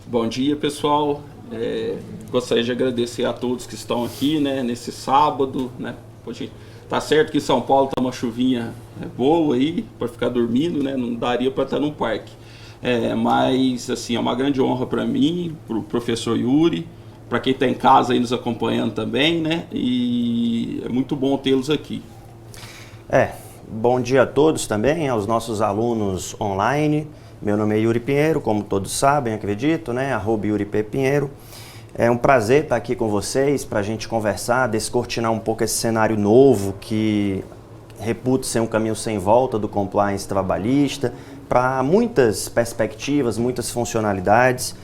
Bom dia, pessoal. Gostaria de agradecer a todos que estão aqui, né, nesse sábado, né? Hoje tá certo que em São Paulo tá uma chuvinha boa aí para ficar dormindo, né? Não daria para estar num parque. Mas assim, é uma grande honra para mim, para o professor Yuri, para quem está em casa aí nos acompanhando também, né? E é muito bom tê-los aqui. Bom dia a todos também, aos nossos alunos online. Meu nome é Yuri Pinheiro, como todos sabem, acredito, né? @YuriPPinheiro. É um prazer estar aqui com vocês para a gente conversar, descortinar um pouco esse cenário novo que reputo ser um caminho sem volta do compliance trabalhista, para muitas perspectivas, muitas funcionalidades.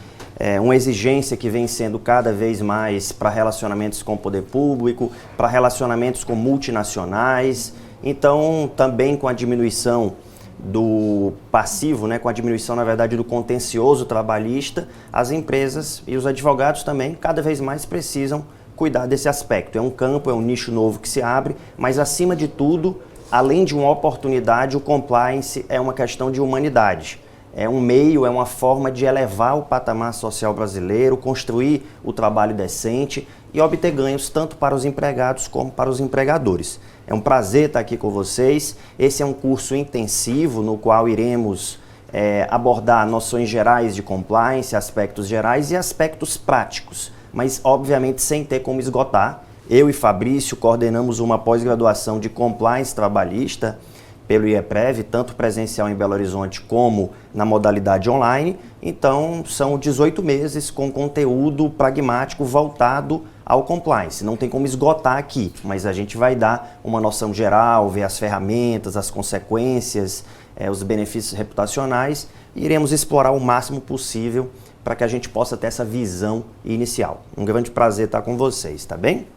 Uma exigência que vem sendo cada vez mais para relacionamentos com o poder público, para relacionamentos com multinacionais. Então, também com a diminuição do passivo, né, com a diminuição, na verdade, do contencioso trabalhista, as empresas e os advogados também cada vez mais precisam cuidar desse aspecto. É um campo, é um nicho novo que se abre, mas acima de tudo, além de uma oportunidade, o compliance é uma questão de humanidade. É um meio, é uma forma de elevar o patamar social brasileiro, construir o trabalho decente e obter ganhos tanto para os empregados como para os empregadores. É um prazer estar aqui com vocês. Esse é um curso intensivo no qual iremos abordar noções gerais de compliance, aspectos gerais e aspectos práticos, mas obviamente sem ter como esgotar. Eu e Fabrício coordenamos uma pós-graduação de compliance trabalhista pelo IEPREV, tanto presencial em Belo Horizonte como na modalidade online. Então, são 18 meses com conteúdo pragmático voltado ao compliance. Não tem como esgotar aqui, mas a gente vai dar uma noção geral, ver as ferramentas, as consequências, os benefícios reputacionais e iremos explorar o máximo possível para que a gente possa ter essa visão inicial. Um grande prazer estar com vocês, tá bem?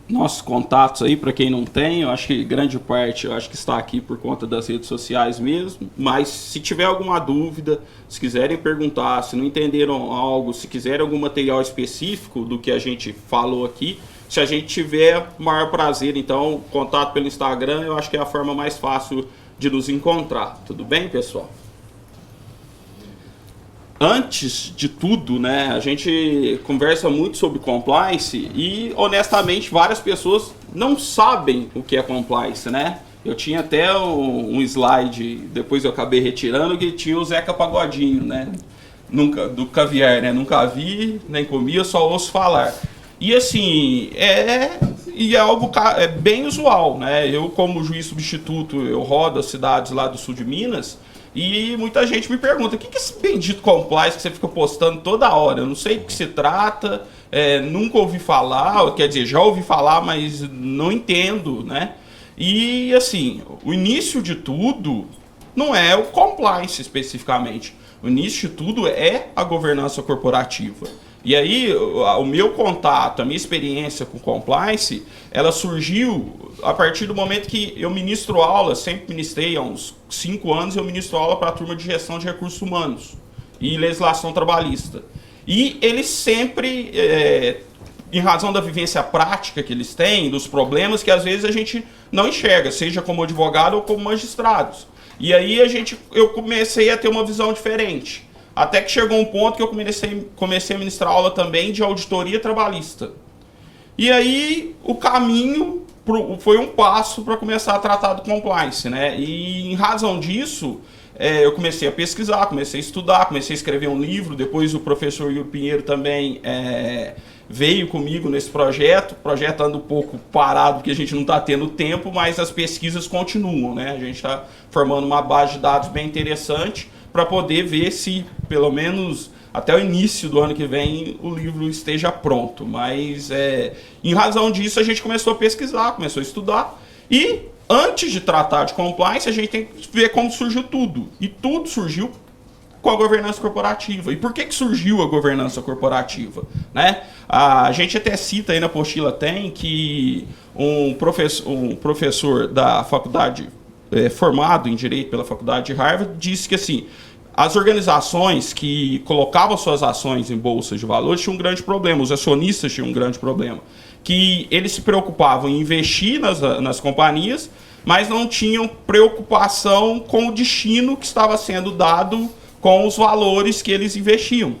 Nossos contatos aí, para quem não tem, eu acho que grande parte que está aqui por conta das redes sociais mesmo, mas se tiver alguma dúvida, se quiserem perguntar, se não entenderam algo, se quiserem algum material específico do que a gente falou aqui, se a gente tiver maior prazer, então contato pelo Instagram, eu acho que é a forma mais fácil de nos encontrar. Tudo bem, pessoal? Antes de tudo, né, a gente conversa muito sobre compliance e, honestamente, várias pessoas não sabem o que é compliance, né? Eu tinha até um slide, depois eu acabei retirando, que tinha o Zeca Pagodinho, né? Do caviar, né? Nunca vi, nem comi, só ouço falar. E assim, é algo bem usual, né? Eu, como juiz substituto, eu rodo as cidades lá do sul de Minas. E muita gente me pergunta, o que é esse bendito compliance que você fica postando toda hora? Eu não sei do que se trata, nunca ouvi falar, quer dizer, já ouvi falar, mas não entendo, né? E assim, o início de tudo não é o compliance especificamente. O início de tudo é a governança corporativa. E aí, o meu contato, a minha experiência com compliance, ela surgiu a partir do momento que eu ministro aula, sempre ministrei há uns 5 anos, eu ministro aula para a turma de gestão de recursos humanos e legislação trabalhista. E eles sempre, em razão da vivência prática que eles têm, dos problemas que às vezes a gente não enxerga, seja como advogado ou como magistrados. E aí eu comecei a ter uma visão diferente. Até que chegou um ponto que eu comecei a ministrar aula também de auditoria trabalhista. E aí o caminho foi um passo para começar a tratar do compliance, né? E em razão disso, eu comecei a pesquisar, comecei a estudar, comecei a escrever um livro. Depois o professor Yuri Pinheiro também veio comigo nesse projeto. O projeto anda um pouco parado porque a gente não está tendo tempo, mas as pesquisas continuam, né? A gente está formando uma base de dados bem interessante para poder ver se, pelo menos até o início do ano que vem, o livro esteja pronto. Mas, em razão disso, a gente começou a pesquisar, começou a estudar. E, antes de tratar de compliance, a gente tem que ver como surgiu tudo. E tudo surgiu com a governança corporativa. E por que surgiu a governança corporativa? Né? A gente até cita aí na apostila, que um professor da faculdade, formado em Direito pela Faculdade de Harvard, disse que assim, as organizações que colocavam suas ações em bolsas de valores tinham um grande problema, os acionistas tinham um grande problema, que eles se preocupavam em investir nas companhias, mas não tinham preocupação com o destino que estava sendo dado com os valores que eles investiam.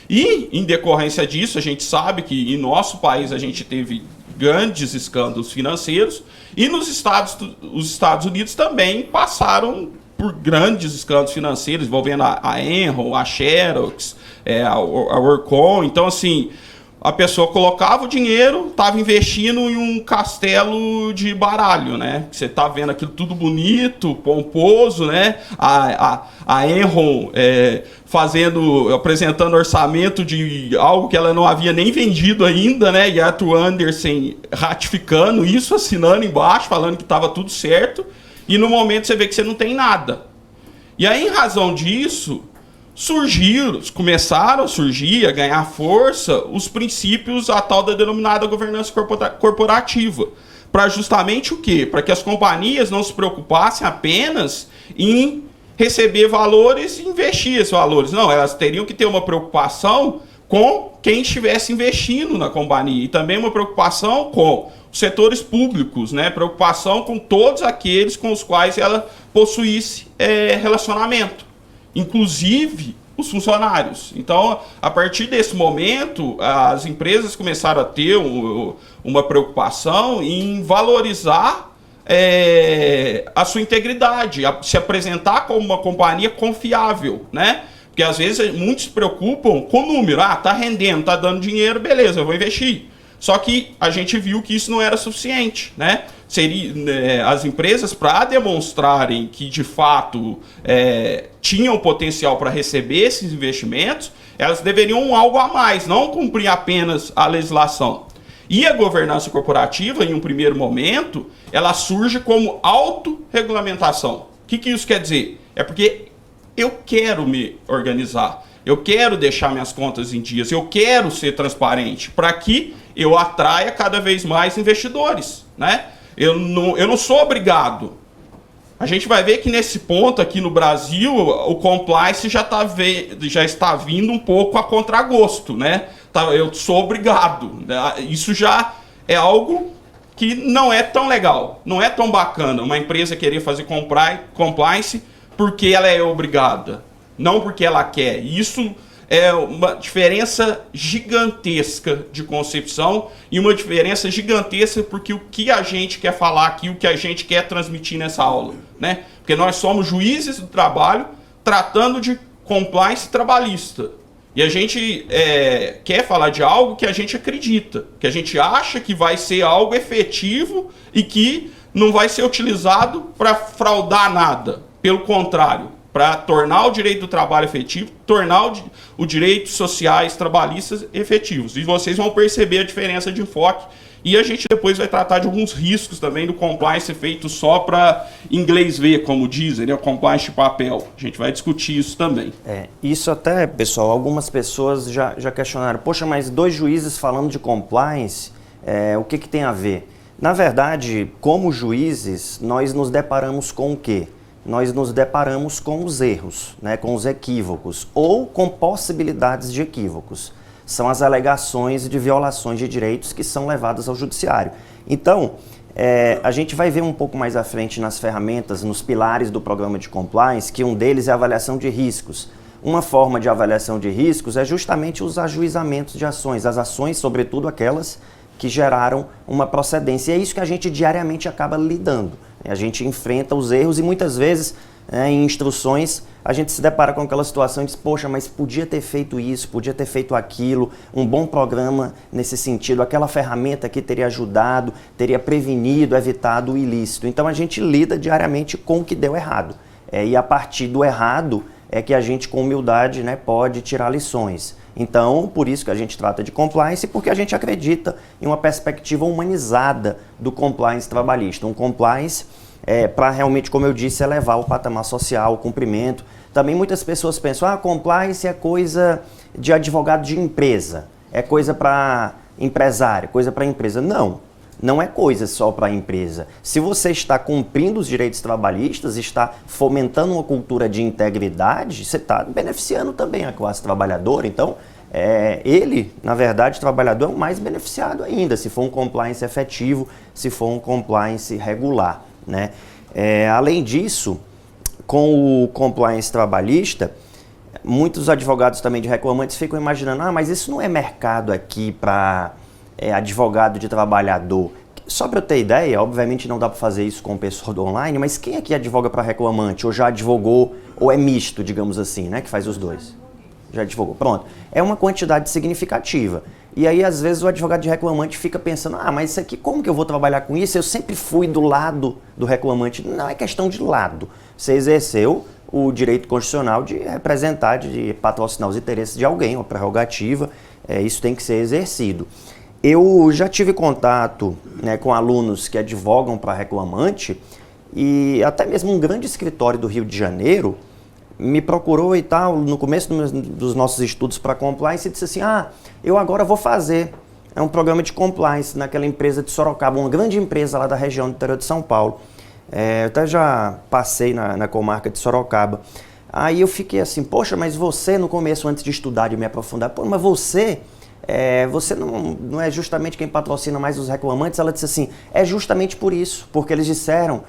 E, em decorrência disso, a gente sabe que em nosso país a gente teve grandes escândalos financeiros e nos os Estados Unidos também passaram por grandes escândalos financeiros envolvendo a Enron, a Xerox, a Worldcom. Então, assim, a pessoa colocava o dinheiro, estava investindo em um castelo de baralho, né? Você tá vendo aquilo tudo bonito, pomposo, né? A Enron apresentando orçamento de algo que ela não havia nem vendido ainda, né? E Arthur Andersen ratificando isso, assinando embaixo, falando que estava tudo certo. E no momento você vê que você não tem nada. E aí, em razão disso, começaram a surgir, a ganhar força, os princípios, a tal da denominada governança corporativa. Para justamente o quê? Para que as companhias não se preocupassem apenas em receber valores e investir esses valores. Não, elas teriam que ter uma preocupação com quem estivesse investindo na companhia. E também uma preocupação com os setores públicos, né? Preocupação com todos aqueles com os quais ela possuísse relacionamento. Inclusive os funcionários. Então, a partir desse momento, as empresas começaram a ter uma preocupação em valorizar a sua integridade, se apresentar como uma companhia confiável, né? Porque às vezes muitos se preocupam com o número. Tá rendendo, tá dando dinheiro, beleza, eu vou investir. Só que a gente viu que isso não era suficiente, né? As empresas, para demonstrarem que de fato tinham potencial para receber esses investimentos, elas deveriam algo a mais, não cumprir apenas a legislação. E a governança corporativa, em um primeiro momento, ela surge como autorregulamentação. O que isso quer dizer? É porque eu quero me organizar, eu quero deixar minhas contas em dias, eu quero ser transparente, para que eu atraia cada vez mais investidores, né? Eu não sou obrigado. A gente vai ver que nesse ponto aqui no Brasil, o compliance já está vindo um pouco a contragosto, né? Eu sou obrigado. Isso já é algo que não é tão legal, não é tão bacana uma empresa querer fazer compliance porque ela é obrigada, não porque ela quer. Isso é uma diferença gigantesca de concepção e uma diferença gigantesca porque o que a gente quer falar aqui, o que a gente quer transmitir nessa aula, né? Porque nós somos juízes do trabalho tratando de compliance trabalhista. E a gente quer falar de algo que a gente acredita, que a gente acha que vai ser algo efetivo e que não vai ser utilizado para fraudar nada. Pelo contrário, para tornar o direito do trabalho efetivo, tornar os direitos sociais trabalhistas efetivos. E vocês vão perceber a diferença de enfoque. E a gente depois vai tratar de alguns riscos também do compliance feito só para inglês ver, como dizem, né? O compliance de papel. A gente vai discutir isso também. Isso até, pessoal, algumas pessoas já questionaram. Poxa, mas 2 juízes falando de compliance, o que tem a ver? Na verdade, como juízes, nós nos deparamos com o quê? Nós nos deparamos com os erros, né, com os equívocos ou com possibilidades de equívocos. São as alegações de violações de direitos que são levadas ao judiciário. Então, a gente vai ver um pouco mais à frente nas ferramentas, nos pilares do programa de compliance, que um deles é a avaliação de riscos. Uma forma de avaliação de riscos é justamente os ajuizamentos de ações, as ações, sobretudo aquelas que geraram uma procedência. E é isso que a gente diariamente acaba lidando. A gente enfrenta os erros e muitas vezes, em instruções, a gente se depara com aquela situação e diz, poxa, mas podia ter feito isso, podia ter feito aquilo, um bom programa nesse sentido, aquela ferramenta que teria ajudado, teria prevenido, evitado o ilícito. Então a gente lida diariamente com o que deu errado. E a partir do errado é que a gente, com humildade, né, pode tirar lições. Então, por isso que a gente trata de compliance, porque a gente acredita em uma perspectiva humanizada do compliance trabalhista. Um compliance para realmente, como eu disse, elevar o patamar social, o cumprimento. Também muitas pessoas pensam, compliance é coisa de advogado de empresa, é coisa para empresário, coisa para empresa. Não é coisa só para a empresa. Se você está cumprindo os direitos trabalhistas, está fomentando uma cultura de integridade, você está beneficiando também a classe trabalhadora. Então, ele, na verdade, o trabalhador é o mais beneficiado ainda, se for um compliance efetivo, se for um compliance regular. né? Além disso, com o compliance trabalhista, muitos advogados também de reclamantes ficam imaginando, mas isso não é mercado aqui para advogado de trabalhador. Só para eu ter ideia, obviamente não dá para fazer isso com o pessoal do online, mas quem aqui advoga para reclamante, ou já advogou, ou é misto, digamos assim, né, que faz os dois? Já advogou, pronto. É uma quantidade significativa. E aí, às vezes, o advogado de reclamante fica pensando, mas isso aqui, como que eu vou trabalhar com isso? Eu sempre fui do lado do reclamante. Não é questão de lado. Você exerceu o direito constitucional de representar, de patrocinar os interesses de alguém, uma prerrogativa. Isso tem que ser exercido. Eu já tive contato, né, com alunos que advogam para reclamante e até mesmo um grande escritório do Rio de Janeiro me procurou e tal, no começo dos nossos estudos para compliance, e disse assim, eu agora vou fazer um programa de compliance naquela empresa de Sorocaba, uma grande empresa lá da região do interior de São Paulo. Eu até já passei na comarca de Sorocaba. Aí eu fiquei assim, poxa, mas você no começo, antes de estudar e me aprofundar, mas você não é justamente quem patrocina mais os reclamantes? Ela disse assim, é justamente por isso, porque eles disseram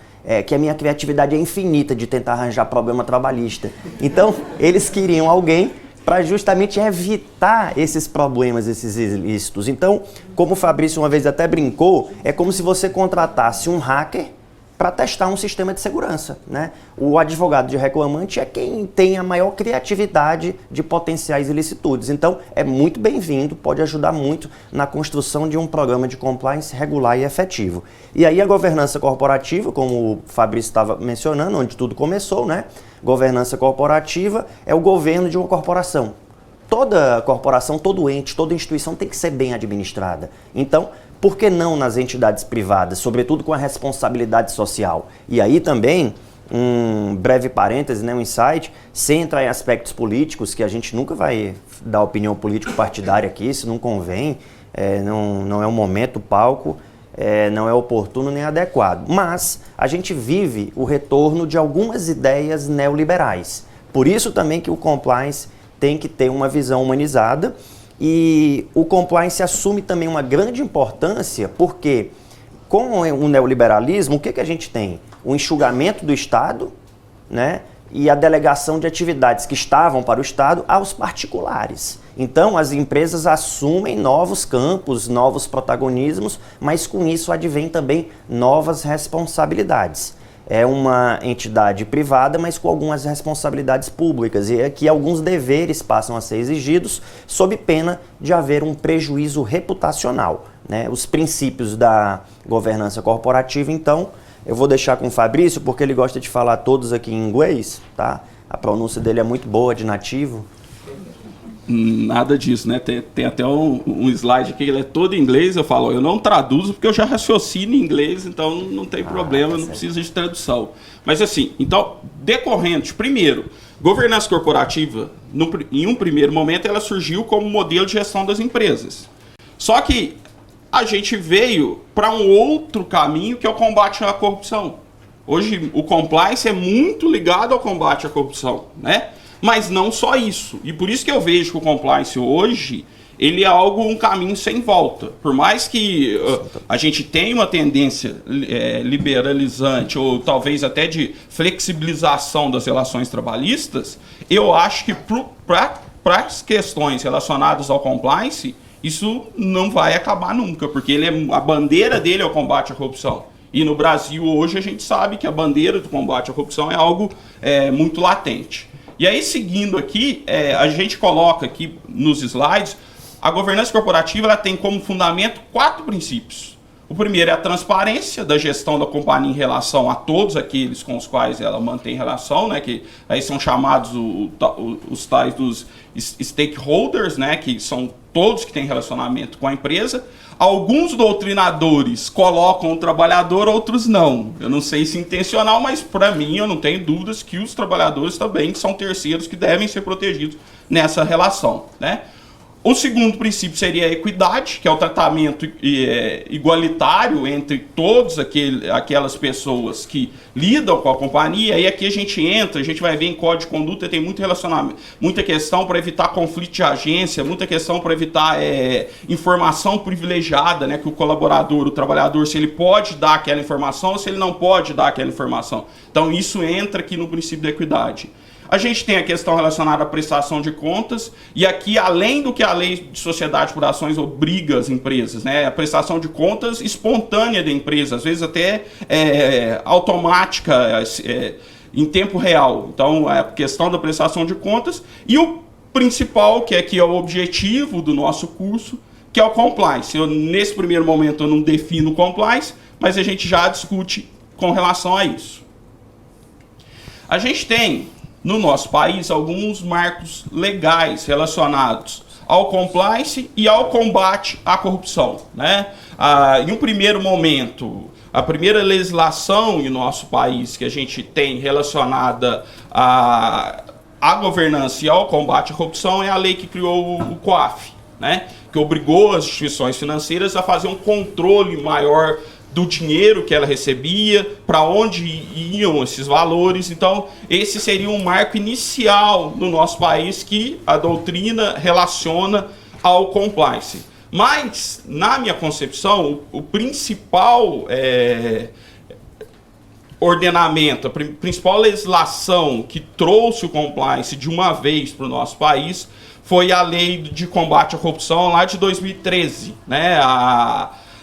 que a minha criatividade é infinita de tentar arranjar problema trabalhista. Então, eles queriam alguém para justamente evitar esses problemas, esses ilícitos. Então, como o Fabrício uma vez até brincou, é como se você contratasse um hacker para testar um sistema de segurança, né? O advogado de reclamante é quem tem a maior criatividade de potenciais ilicitudes. Então, é muito bem-vindo, pode ajudar muito na construção de um programa de compliance regular e efetivo. E aí a governança corporativa, como o Fabrício estava mencionando, onde tudo começou, né? Governança corporativa é o governo de uma corporação. Toda corporação, todo ente, toda instituição tem que ser bem administrada. Então, por que não nas entidades privadas, sobretudo com a responsabilidade social? E aí também, um breve parêntese, né, um insight, sem entrar em aspectos políticos, que a gente nunca vai dar opinião político-partidária aqui, isso não convém, não é o momento, o palco, não é oportuno nem adequado. Mas a gente vive o retorno de algumas ideias neoliberais. Por isso também que o compliance tem que ter uma visão humanizada. E o compliance assume também uma grande importância porque com o neoliberalismo, o que a gente tem? O enxugamento do Estado, né, e a delegação de atividades que estavam para o Estado aos particulares. Então, as empresas assumem novos campos, novos protagonismos, mas com isso advém também novas responsabilidades. É uma entidade privada, mas com algumas responsabilidades públicas. E aqui alguns deveres passam a ser exigidos, sob pena de haver um prejuízo reputacional, né? Os princípios da governança corporativa, então, eu vou deixar com o Fabrício, porque ele gosta de falar todos aqui em inglês, tá? A pronúncia dele é muito boa, de nativo. Nada disso, né? Tem até um slide aqui, ele é todo em inglês, eu falo, eu não traduzo porque eu já raciocino em inglês, então não tem problema, não precisa de tradução. Mas assim, então, decorrente, primeiro, governança corporativa, em um primeiro momento, ela surgiu como modelo de gestão das empresas. Só que a gente veio para um outro caminho, que é o combate à corrupção. Hoje, o compliance é muito ligado ao combate à corrupção, né? Mas não só isso. E por isso que eu vejo que o compliance hoje, ele é um caminho sem volta. Por mais que a gente tenha uma tendência liberalizante ou talvez até de flexibilização das relações trabalhistas, eu acho que para as questões relacionadas ao compliance, isso não vai acabar nunca, porque a bandeira dele é o combate à corrupção. E no Brasil hoje a gente sabe que a bandeira do combate à corrupção é algo muito latente. E aí, seguindo aqui, a gente coloca aqui nos slides, a governança corporativa ela tem como fundamento 4 princípios. O primeiro é a transparência da gestão da companhia em relação a todos aqueles com os quais ela mantém relação, né, que aí são chamados os tais dos stakeholders, né, que são todos que têm relacionamento com a empresa. Alguns doutrinadores colocam o trabalhador, outros não. Eu não sei se intencional, mas para mim eu não tenho dúvidas que os trabalhadores também são terceiros que devem ser protegidos nessa relação, né? O segundo princípio seria a equidade, que é o tratamento igualitário entre todas aquelas pessoas que lidam com a companhia. E aqui a gente vai ver em código de conduta, tem muito relacionamento, muita questão para evitar conflito de agência, muita questão para evitar informação privilegiada, né, que o colaborador, o trabalhador, se ele pode dar aquela informação ou se ele não pode dar aquela informação. Então isso entra aqui no princípio da equidade. A gente tem a questão relacionada à prestação de contas, e aqui, além do que a lei de sociedade por ações obriga as empresas, né, a prestação de contas espontânea da empresa, às vezes até automática, em tempo real. Então, a questão da prestação de contas, e o principal, que aqui é o objetivo do nosso curso, que é o compliance. Nesse primeiro momento eu não defino o compliance, mas a gente já discute com relação a isso. A gente tem no nosso país alguns marcos legais relacionados ao compliance e ao combate à corrupção, né? Em um primeiro momento, a primeira legislação em nosso país que a gente tem relacionada à governança e ao combate à corrupção é a lei que criou o COAF, né? Que obrigou as instituições financeiras a fazer um controle maior do dinheiro que ela recebia, para onde iam esses valores. Então, esse seria um marco inicial no nosso país que a doutrina relaciona ao compliance. Mas, na minha concepção, o principal ordenamento, a principal legislação que trouxe o compliance de uma vez para o nosso país foi a Lei de Combate à Corrupção lá de 2013, né?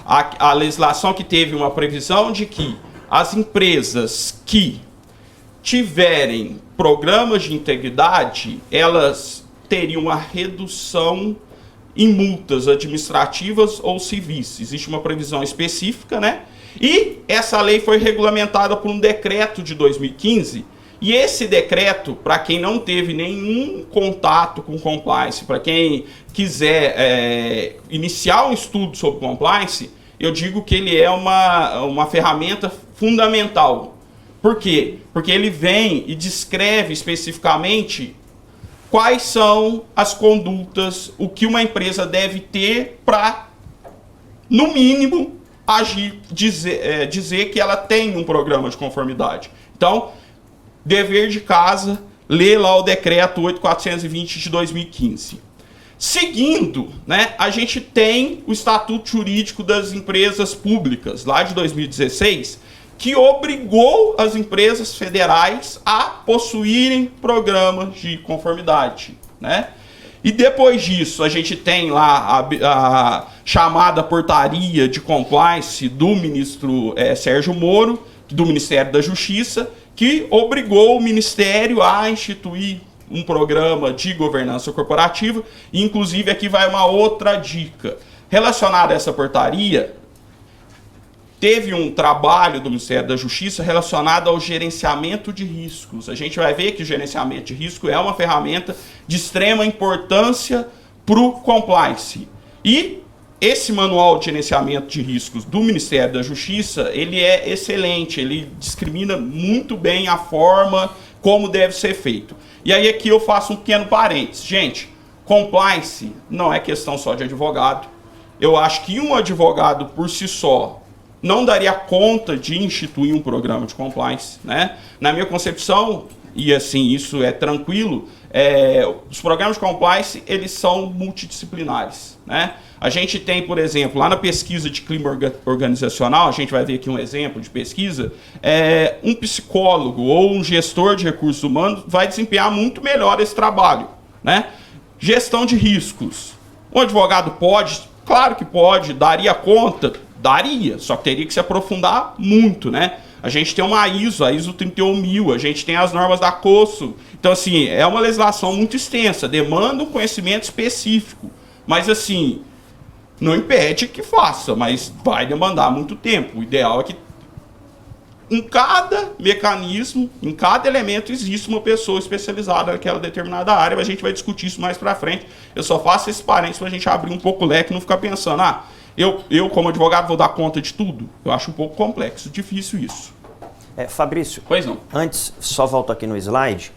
A legislação que teve uma previsão de que as empresas que tiverem programas de integridade, elas teriam uma redução em multas administrativas ou civis. Existe uma previsão específica, né? E essa lei foi regulamentada por um decreto de 2015, e esse decreto, para quem não teve nenhum contato com compliance, para quem quiser iniciar um estudo sobre compliance, eu digo que ele é uma ferramenta fundamental. Por quê? Porque ele vem e descreve especificamente quais são as condutas, o que uma empresa deve ter para, no mínimo, agir, dizer que ela tem um programa de conformidade. Então, dever de casa, ler lá o decreto 8.420 de 2015. Seguindo, né, a gente tem o Estatuto Jurídico das Empresas Públicas, lá de 2016, que obrigou as empresas federais a possuírem programas de conformidade, né? E depois disso, a gente tem lá a chamada portaria de compliance do ministro Sérgio Moro, do Ministério da Justiça, que obrigou o Ministério a instituir um programa de governança corporativa. E, inclusive, aqui vai uma outra dica. Relacionada a essa portaria, teve um trabalho do Ministério da Justiça relacionado ao gerenciamento de riscos. A gente vai ver que o gerenciamento de risco é uma ferramenta de extrema importância para o compliance. E esse manual de gerenciamento de riscos do Ministério da Justiça, ele é excelente, ele discrimina muito bem a forma como deve ser feito. E aí aqui eu faço um pequeno parênteses. Gente, compliance não é questão só de advogado. Eu acho que um advogado por si só não daria conta de instituir um programa de compliance, né? Na minha concepção, e assim, isso é tranquilo, os programas de compliance, eles são multidisciplinares, né? A gente tem, por exemplo, lá na pesquisa de clima organizacional, a gente vai ver aqui um exemplo de pesquisa, um psicólogo ou um gestor de recursos humanos vai desempenhar muito melhor esse trabalho, né? Gestão de riscos. Um advogado pode? Claro que pode. Daria conta? Daria, só que teria que se aprofundar muito, né? A gente tem uma ISO, a ISO 31000, a gente tem as normas da COSO. Então, assim, é uma legislação muito extensa, demanda um conhecimento específico. Mas, assim, não impede que faça, mas vai demandar muito tempo. O ideal é que em cada mecanismo, em cada elemento, existe uma pessoa especializada naquela determinada área. A gente vai discutir isso mais pra frente. Eu só faço esse parênteses pra gente abrir um pouco o leque e não ficar pensando, eu como advogado vou dar conta de tudo. Eu acho um pouco complexo, difícil isso. Fabrício, pois não. Antes, só volto aqui no slide.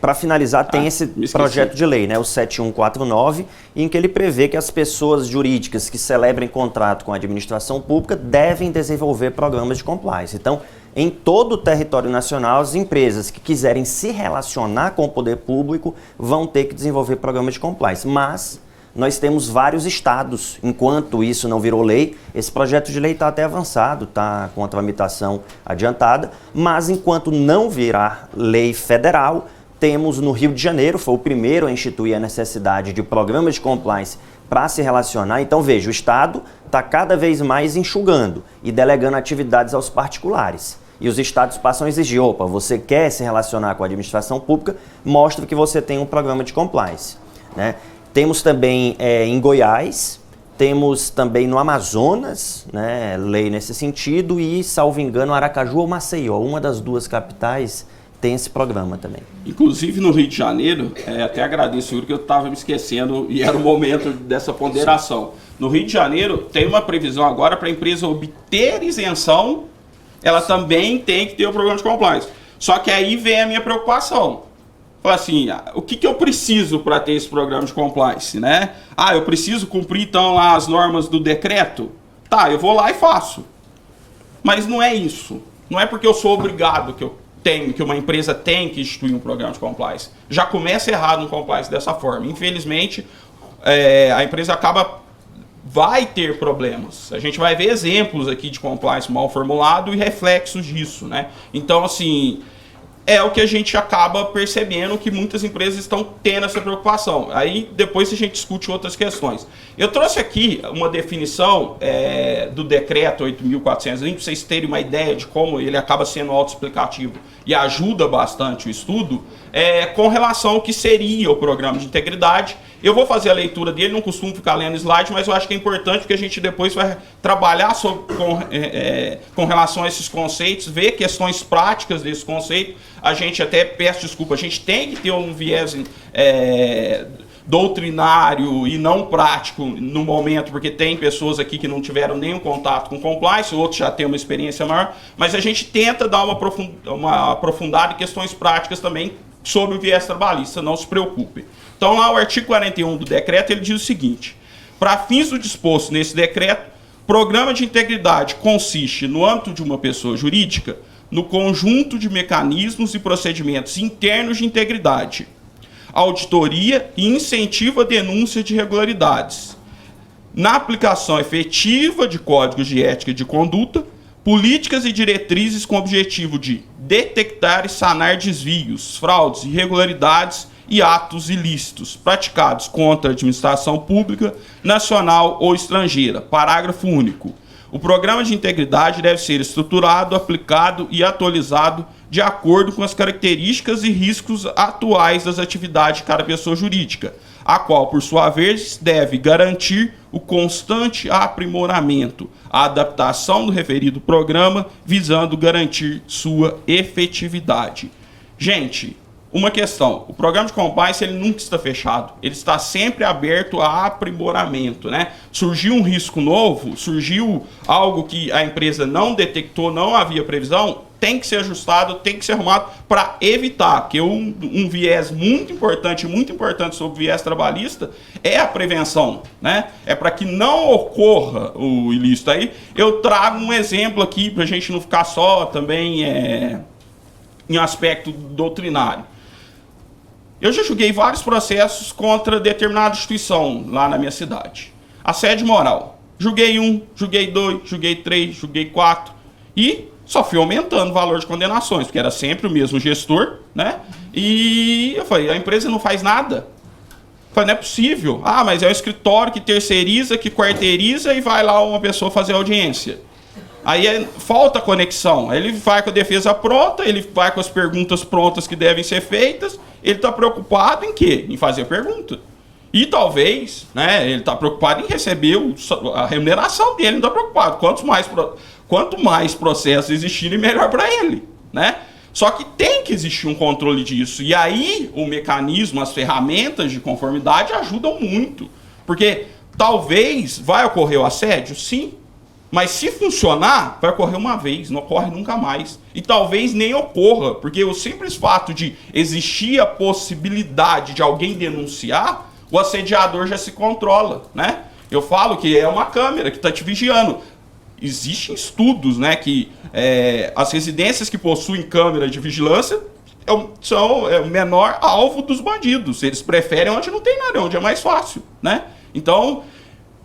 Para finalizar, tem esse projeto de lei, né, o 7149, em que ele prevê que as pessoas jurídicas que celebrem contrato com a administração pública devem desenvolver programas de compliance. Então, em todo o território nacional, as empresas que quiserem se relacionar com o poder público vão ter que desenvolver programas de compliance. Mas nós temos vários estados, enquanto isso não virou lei, esse projeto de lei está até avançado, está com a tramitação adiantada, mas enquanto não virar lei federal, temos no Rio de Janeiro, foi o primeiro a instituir a necessidade de programas de compliance para se relacionar. Então, veja, o Estado está cada vez mais enxugando e delegando atividades aos particulares. E os estados passam a exigir, opa, você quer se relacionar com a administração pública, mostra que você tem um programa de compliance, né? Temos também em Goiás, temos também no Amazonas, né, lei nesse sentido, e, salvo engano, Aracaju ou Maceió, uma das duas capitais, tem esse programa também. Inclusive no Rio de Janeiro, até agradeço, Yuri, que eu estava me esquecendo e era o momento dessa ponderação. Sim. No Rio de Janeiro tem uma previsão agora para a empresa obter isenção, ela também tem que ter o programa de compliance. Só que aí vem a minha preocupação. Fala assim, o que eu preciso para ter esse programa de compliance, né? Eu preciso cumprir então lá as normas do decreto? Tá, eu vou lá e faço. Mas não é isso. Não é porque eu sou obrigado que uma empresa tem que instituir um programa de compliance. Já começa errado um compliance dessa forma. Infelizmente, a empresa vai ter problemas. A gente vai ver exemplos aqui de compliance mal formulado e reflexos disso, né? Então, assim, é o que a gente acaba percebendo que muitas empresas estão tendo essa preocupação. Aí depois a gente discute outras questões. Eu trouxe aqui uma definição do decreto 8.420, para vocês terem uma ideia de como ele acaba sendo autoexplicativo e ajuda bastante o estudo, com relação ao que seria o programa de integridade. Eu vou fazer a leitura dele, não costumo ficar lendo slide, mas eu acho que é importante porque a gente depois vai trabalhar com relação a esses conceitos, ver questões práticas desse conceito. A gente até, peço desculpa, a gente tem que ter um viés doutrinário e não prático no momento, porque tem pessoas aqui que não tiveram nenhum contato com compliance, outros já têm uma experiência maior, mas a gente tenta dar uma aprofundada em questões práticas também sobre o viés trabalhista, não se preocupe. Então lá o artigo 41 do decreto, ele diz o seguinte: para fins do disposto nesse decreto, programa de integridade consiste, no âmbito de uma pessoa jurídica, no conjunto de mecanismos e procedimentos internos de integridade, auditoria e incentivo à denúncia de irregularidades, na aplicação efetiva de códigos de ética e de conduta, políticas e diretrizes com o objetivo de detectar e sanar desvios, fraudes, irregularidades e atos ilícitos praticados contra a administração pública, nacional ou estrangeira. Parágrafo único. O programa de integridade deve ser estruturado, aplicado e atualizado de acordo com as características e riscos atuais das atividades de cada pessoa jurídica, a qual, por sua vez, deve garantir o constante aprimoramento, a adaptação do referido programa, visando garantir sua efetividade. Gente, uma questão, o programa de compliance ele nunca está fechado, ele está sempre aberto a aprimoramento, né? Surgiu um risco novo, surgiu algo que a empresa não detectou, não havia previsão, tem que ser ajustado, tem que ser arrumado para evitar, porque um viés muito importante sobre o viés trabalhista é a prevenção, né? É para que não ocorra o ilícito. Aí eu trago um exemplo aqui para a gente não ficar só também em aspecto doutrinário. Eu já julguei vários processos contra determinada instituição lá na minha cidade. Assédio moral. Julguei 1, julguei 2, julguei 3, julguei 4 e só fui aumentando o valor de condenações, porque era sempre o mesmo gestor, né? E eu falei, a empresa não faz nada. Eu falei, não é possível. Mas é um escritório que terceiriza, que quarteiriza e vai lá uma pessoa fazer audiência. Aí falta conexão. Ele vai com a defesa pronta, ele vai com as perguntas prontas que devem ser feitas. Ele está preocupado em quê? Em fazer a pergunta. E talvez, né, ele está preocupado em receber a remuneração dele, não está preocupado. Quanto mais processos existirem, melhor para ele, né? Só que tem que existir um controle disso. E aí o mecanismo, as ferramentas de conformidade ajudam muito. Porque talvez vai ocorrer o assédio? Sim. Mas se funcionar, vai ocorrer uma vez, não ocorre nunca mais. E talvez nem ocorra, porque o simples fato de existir a possibilidade de alguém denunciar, o assediador já se controla, né? Eu falo que é uma câmera que está te vigiando. Existem estudos, né, que as residências que possuem câmera de vigilância são o menor alvo dos bandidos. Eles preferem onde não tem nada, onde é mais fácil, né? Então,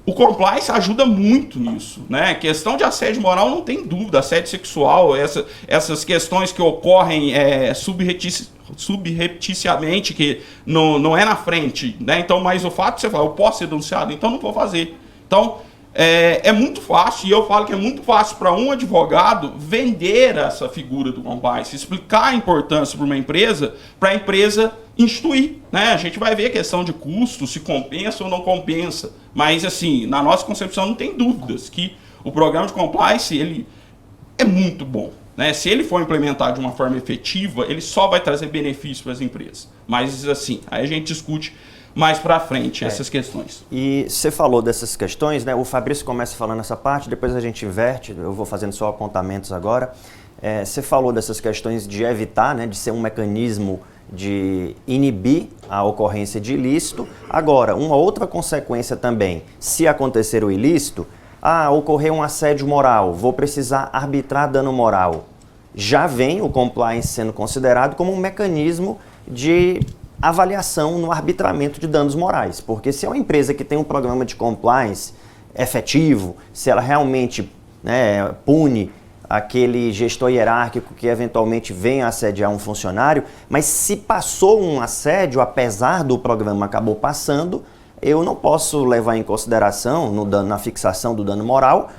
o compliance ajuda muito nisso, né? Questão de assédio moral não tem dúvida, assédio sexual, essas questões que ocorrem subrepticiamente, que não é na frente, né? Então, mas o fato de você falar, eu posso ser denunciado, então não vou fazer. Então, é muito fácil, e eu falo que é muito fácil para um advogado vender essa figura do compliance, explicar a importância para a empresa instituir, né? A gente vai ver a questão de custo, se compensa ou não compensa, mas assim, na nossa concepção não tem dúvidas que o programa de compliance, ele é muito bom, né? Se ele for implementado de uma forma efetiva, ele só vai trazer benefícios para as empresas, mas assim, aí a gente discute mais para frente essas questões. E você falou dessas questões, né? O Fabrício começa falando essa parte, depois a gente inverte, eu vou fazendo só apontamentos agora. Você falou dessas questões de evitar, né? De ser um mecanismo de inibir a ocorrência de ilícito. Agora, uma outra consequência também, se acontecer o ilícito, ocorreu um assédio moral, vou precisar arbitrar dano moral. Já vem o compliance sendo considerado como um mecanismo de avaliação no arbitramento de danos morais, porque se é uma empresa que tem um programa de compliance efetivo, se ela realmente, né, pune aquele gestor hierárquico que eventualmente venha assediar um funcionário, mas se passou um assédio, apesar do programa acabou passando, eu não posso levar em consideração na fixação do dano moral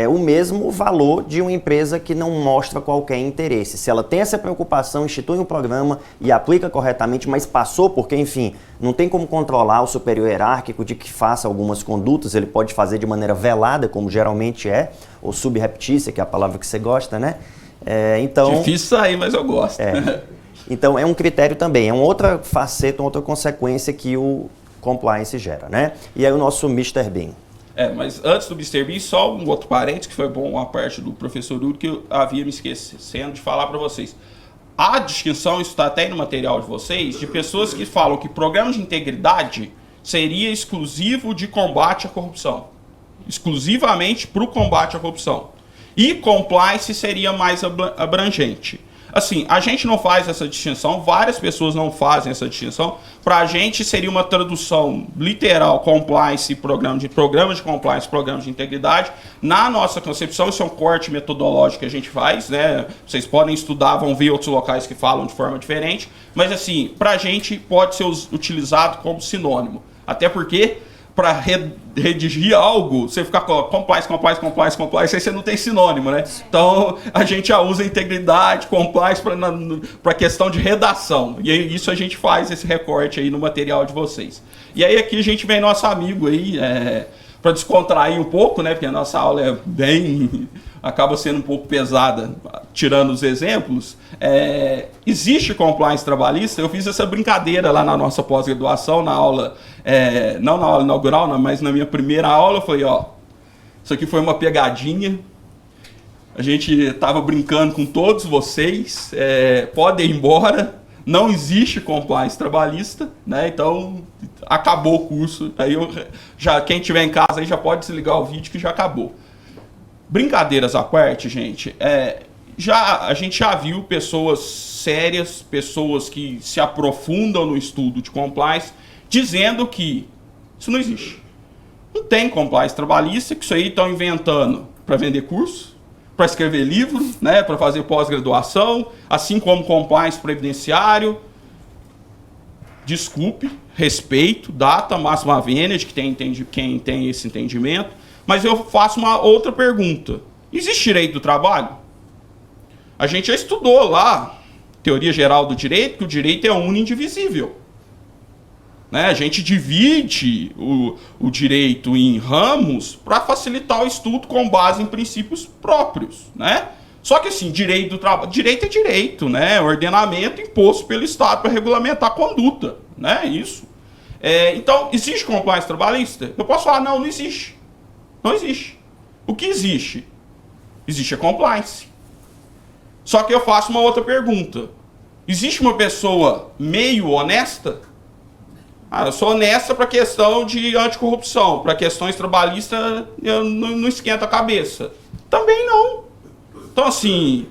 o mesmo valor de uma empresa que não mostra qualquer interesse. Se ela tem essa preocupação, institui um programa e aplica corretamente, mas passou porque, enfim, não tem como controlar o superior hierárquico de que faça algumas condutas, ele pode fazer de maneira velada, como geralmente é, ou subreptícia, que é a palavra que você gosta, né? Então, difícil sair, mas eu gosto. Então, é um critério também, é uma outra faceta, uma outra consequência que o compliance gera, né? E aí o nosso Mr. Bean. Mas antes do Mr. Bean, só um outro parênteses, que foi bom a parte do professor Uri, que eu havia me esquecendo de falar para vocês. A distinção, isso está até aí no material de vocês, de pessoas que falam que programa de integridade seria exclusivo de combate à corrupção. Exclusivamente para o combate à corrupção. E compliance seria mais abrangente. Assim, a gente não faz essa distinção, várias pessoas não fazem essa distinção. Para a gente seria uma tradução literal, compliance, programa de compliance, programa de integridade. Na nossa concepção, isso é um corte metodológico que a gente faz, né? Vocês podem estudar, vão ver outros locais que falam de forma diferente. Mas assim, para a gente pode ser utilizado como sinônimo. Até porque, para redigir algo, você ficar com compliance, aí você não tem sinônimo, né? Então, a gente já usa integridade, compliance para questão de redação. E isso a gente faz esse recorte aí no material de vocês. E aí aqui a gente vem nosso amigo aí, para descontrair um pouco, né? Porque a nossa aula é bem... acaba sendo um pouco pesada, tirando os exemplos. Existe compliance trabalhista? Eu fiz essa brincadeira lá na nossa pós-graduação, na aula, não na aula inaugural, mas na minha primeira aula, eu falei, isso aqui foi uma pegadinha, a gente estava brincando com todos vocês, podem ir embora, não existe compliance trabalhista, né? Então acabou o curso, aí quem estiver em casa aí já pode desligar o vídeo que já acabou. Brincadeiras à parte, gente, a gente já viu pessoas sérias, pessoas que se aprofundam no estudo de compliance, dizendo que isso não existe. Não tem compliance trabalhista, que isso aí estão inventando para vender curso, para escrever livro, né, para fazer pós-graduação, assim como compliance previdenciário. Desculpe, respeito, data máxima vênia de quem tem esse entendimento. Mas eu faço uma outra pergunta. Existe direito do trabalho? A gente já estudou lá, teoria geral do direito, que o direito é unidivisível. Né? A gente divide o direito em ramos para facilitar o estudo com base em princípios próprios. Né? Só que assim, direito do trabalho, direito é direito, né? Ordenamento imposto pelo Estado para regulamentar a conduta. Né? Isso. Então, existe compliance trabalhista? Eu posso falar, não existe. Não existe. O que existe? Existe a compliance. Só que eu faço uma outra pergunta. Existe uma pessoa meio honesta? Eu sou honesta para questão de anticorrupção, para questões trabalhistas eu não esquenta a cabeça. Também não. Então, assim,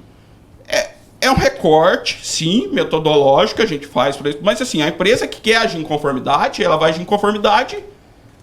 é um recorte, sim, metodológico, a gente faz para isso, mas assim, a empresa que quer agir em conformidade, ela vai agir em conformidade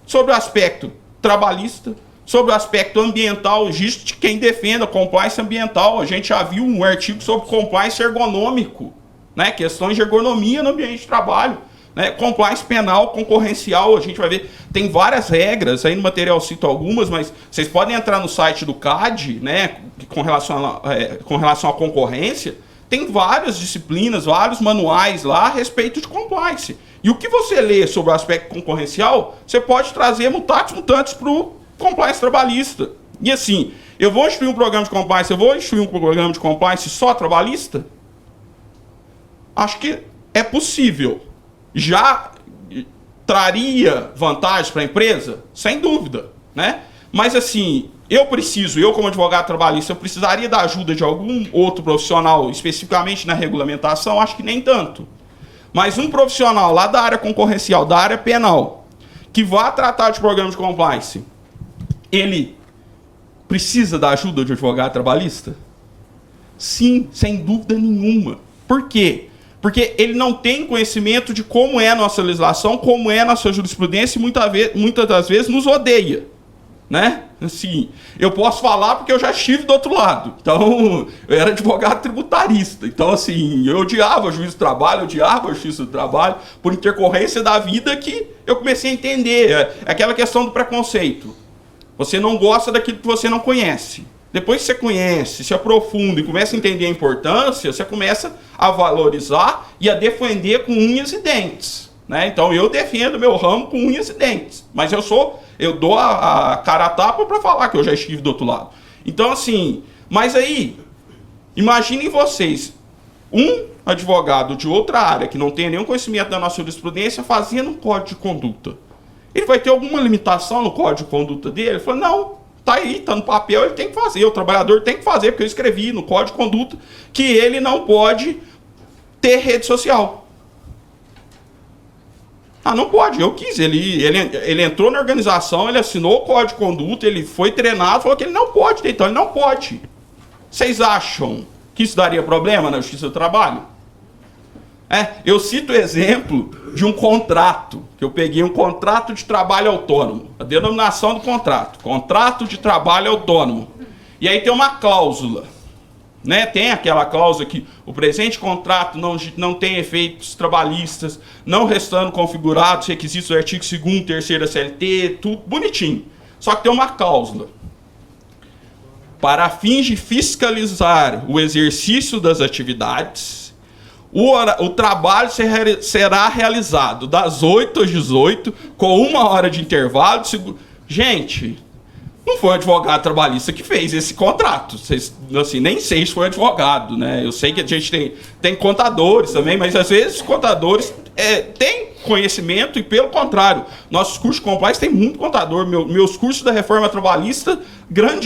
sobre o aspecto trabalhista, sobre o aspecto ambiental, existe quem defenda compliance ambiental. A gente já viu um artigo sobre compliance ergonômico, né? Questões de ergonomia no ambiente de trabalho. Né? Compliance penal, concorrencial, a gente vai ver, tem várias regras, aí no material eu cito algumas, mas vocês podem entrar no site do CAD, né, com relação à concorrência, tem várias disciplinas, vários manuais lá a respeito de compliance. E o que você lê sobre o aspecto concorrencial, você pode trazer mutatis mutandis para o compliance trabalhista. E assim, eu vou instituir um programa de compliance, eu vou instituir um programa de compliance só trabalhista? Acho que é possível. Já traria vantagens para a empresa? Sem dúvida, né? Mas assim, eu como advogado trabalhista, eu precisaria da ajuda de algum outro profissional, especificamente na regulamentação? Acho que nem tanto. Mas um profissional lá da área concorrencial, da área penal, que vá tratar de programa de compliance, ele precisa da ajuda de advogado trabalhista? Sim, sem dúvida nenhuma. Por quê? Porque ele não tem conhecimento de como é a nossa legislação, como é a nossa jurisprudência e muitas das vezes nos odeia. Né? Assim, eu posso falar porque eu já estive do outro lado. Então, eu era advogado tributarista. Então, assim, eu odiava o juiz do trabalho, eu odiava a justiça do trabalho, por intercorrência da vida que eu comecei a entender. É aquela questão do preconceito. Você não gosta daquilo que você não conhece. Depois que você conhece, se aprofunda e começa a entender a importância, você começa a valorizar e a defender com unhas e dentes. Né? Então eu defendo meu ramo com unhas e dentes. Mas eu dou a cara a tapa para falar que eu já estive do outro lado. Então assim, mas aí, imaginem vocês, um advogado de outra área que não tenha nenhum conhecimento da nossa jurisprudência fazendo um código de conduta. Ele vai ter alguma limitação no código de conduta dele? Ele fala, não. Tá aí, tá no papel, ele tem que fazer, o trabalhador tem que fazer, porque eu escrevi no código de conduta que ele não pode ter rede social. Não pode, eu quis, ele entrou na organização, ele assinou o código de conduta, ele foi treinado, falou que ele não pode ter, então ele não pode. Vocês acham que isso daria problema na Justiça do Trabalho? Eu cito o exemplo de um contrato, que eu peguei um contrato de trabalho autônomo, a denominação do contrato de trabalho autônomo. E aí tem uma cláusula, né? Tem aquela cláusula que o presente contrato não tem efeitos trabalhistas, não restando configurados requisitos do artigo 2º, 3º da CLT, tudo bonitinho. Só que tem uma cláusula. Para fins de fiscalizar o exercício das atividades, o trabalho será realizado das 8 às 18, com 1 hora de intervalo. Gente, não foi um advogado trabalhista que fez esse contrato. Assim, nem sei se foi advogado, né? Eu sei que a gente tem contadores também, mas às vezes os contadores têm conhecimento e, pelo contrário, nossos cursos de compliance tem muito contador. Meus cursos da reforma trabalhista,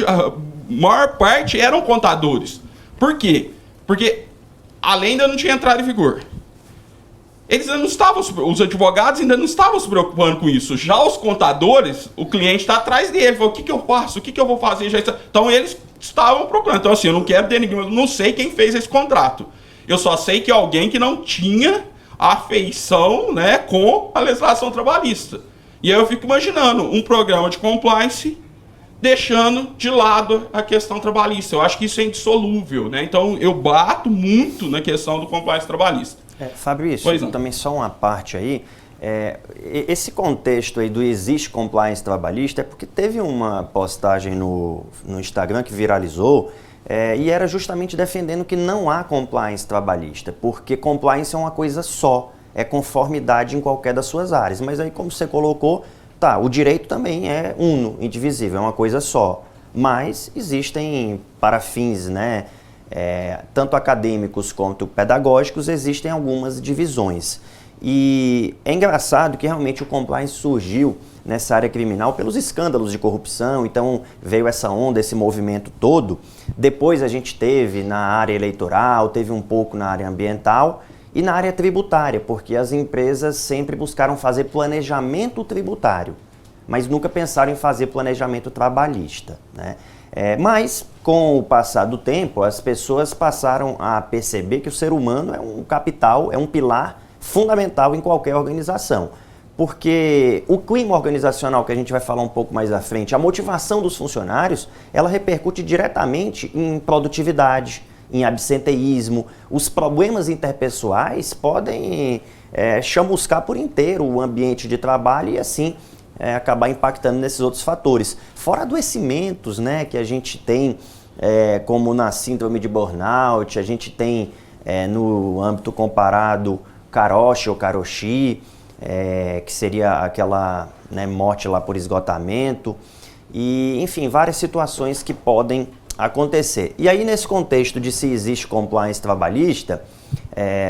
a maior parte eram contadores. Por quê? Porque a lei ainda não tinha entrado em vigor. Os advogados ainda não estavam se preocupando com isso. Já os contadores, o cliente está atrás dele. Falou, o que eu faço? O que eu vou fazer? Então eles estavam procurando. Então assim, eu não quero ter ninguém, eu não sei quem fez esse contrato. Eu só sei que é alguém que não tinha afeição, né, com a legislação trabalhista. E aí eu fico imaginando um programa de compliance deixando de lado a questão trabalhista. Eu acho que isso é indissolúvel, né? Então eu bato muito na questão do compliance trabalhista. Fabrício, também só uma parte aí. Esse contexto aí do existe compliance trabalhista é porque teve uma postagem no Instagram que viralizou e era justamente defendendo que não há compliance trabalhista, porque compliance é uma coisa só, é conformidade em qualquer das suas áreas. Mas aí, como você colocou, o direito também é uno, indivisível, é uma coisa só. Mas existem, para fins, né, tanto acadêmicos quanto pedagógicos, existem algumas divisões. E é engraçado que realmente o compliance surgiu nessa área criminal pelos escândalos de corrupção, então veio essa onda, esse movimento todo. Depois a gente teve na área eleitoral, teve um pouco na área ambiental e na área tributária, porque as empresas sempre buscaram fazer planejamento tributário, mas nunca pensaram em fazer planejamento trabalhista, né? Mas, com o passar do tempo, as pessoas passaram a perceber que o ser humano é um capital, é um pilar fundamental em qualquer organização. Porque o clima organizacional, que a gente vai falar um pouco mais à frente, a motivação dos funcionários, ela repercute diretamente em produtividade, em absenteísmo. Os problemas interpessoais podem chamuscar por inteiro o ambiente de trabalho e, assim, acabar impactando nesses outros fatores. Fora adoecimentos, né, que a gente tem, como na síndrome de burnout, a gente tem no âmbito comparado karoshi ou karoshi, que seria aquela, né, morte lá por esgotamento, e enfim, várias situações que podem acontecer. E aí, nesse contexto de se existe compliance trabalhista,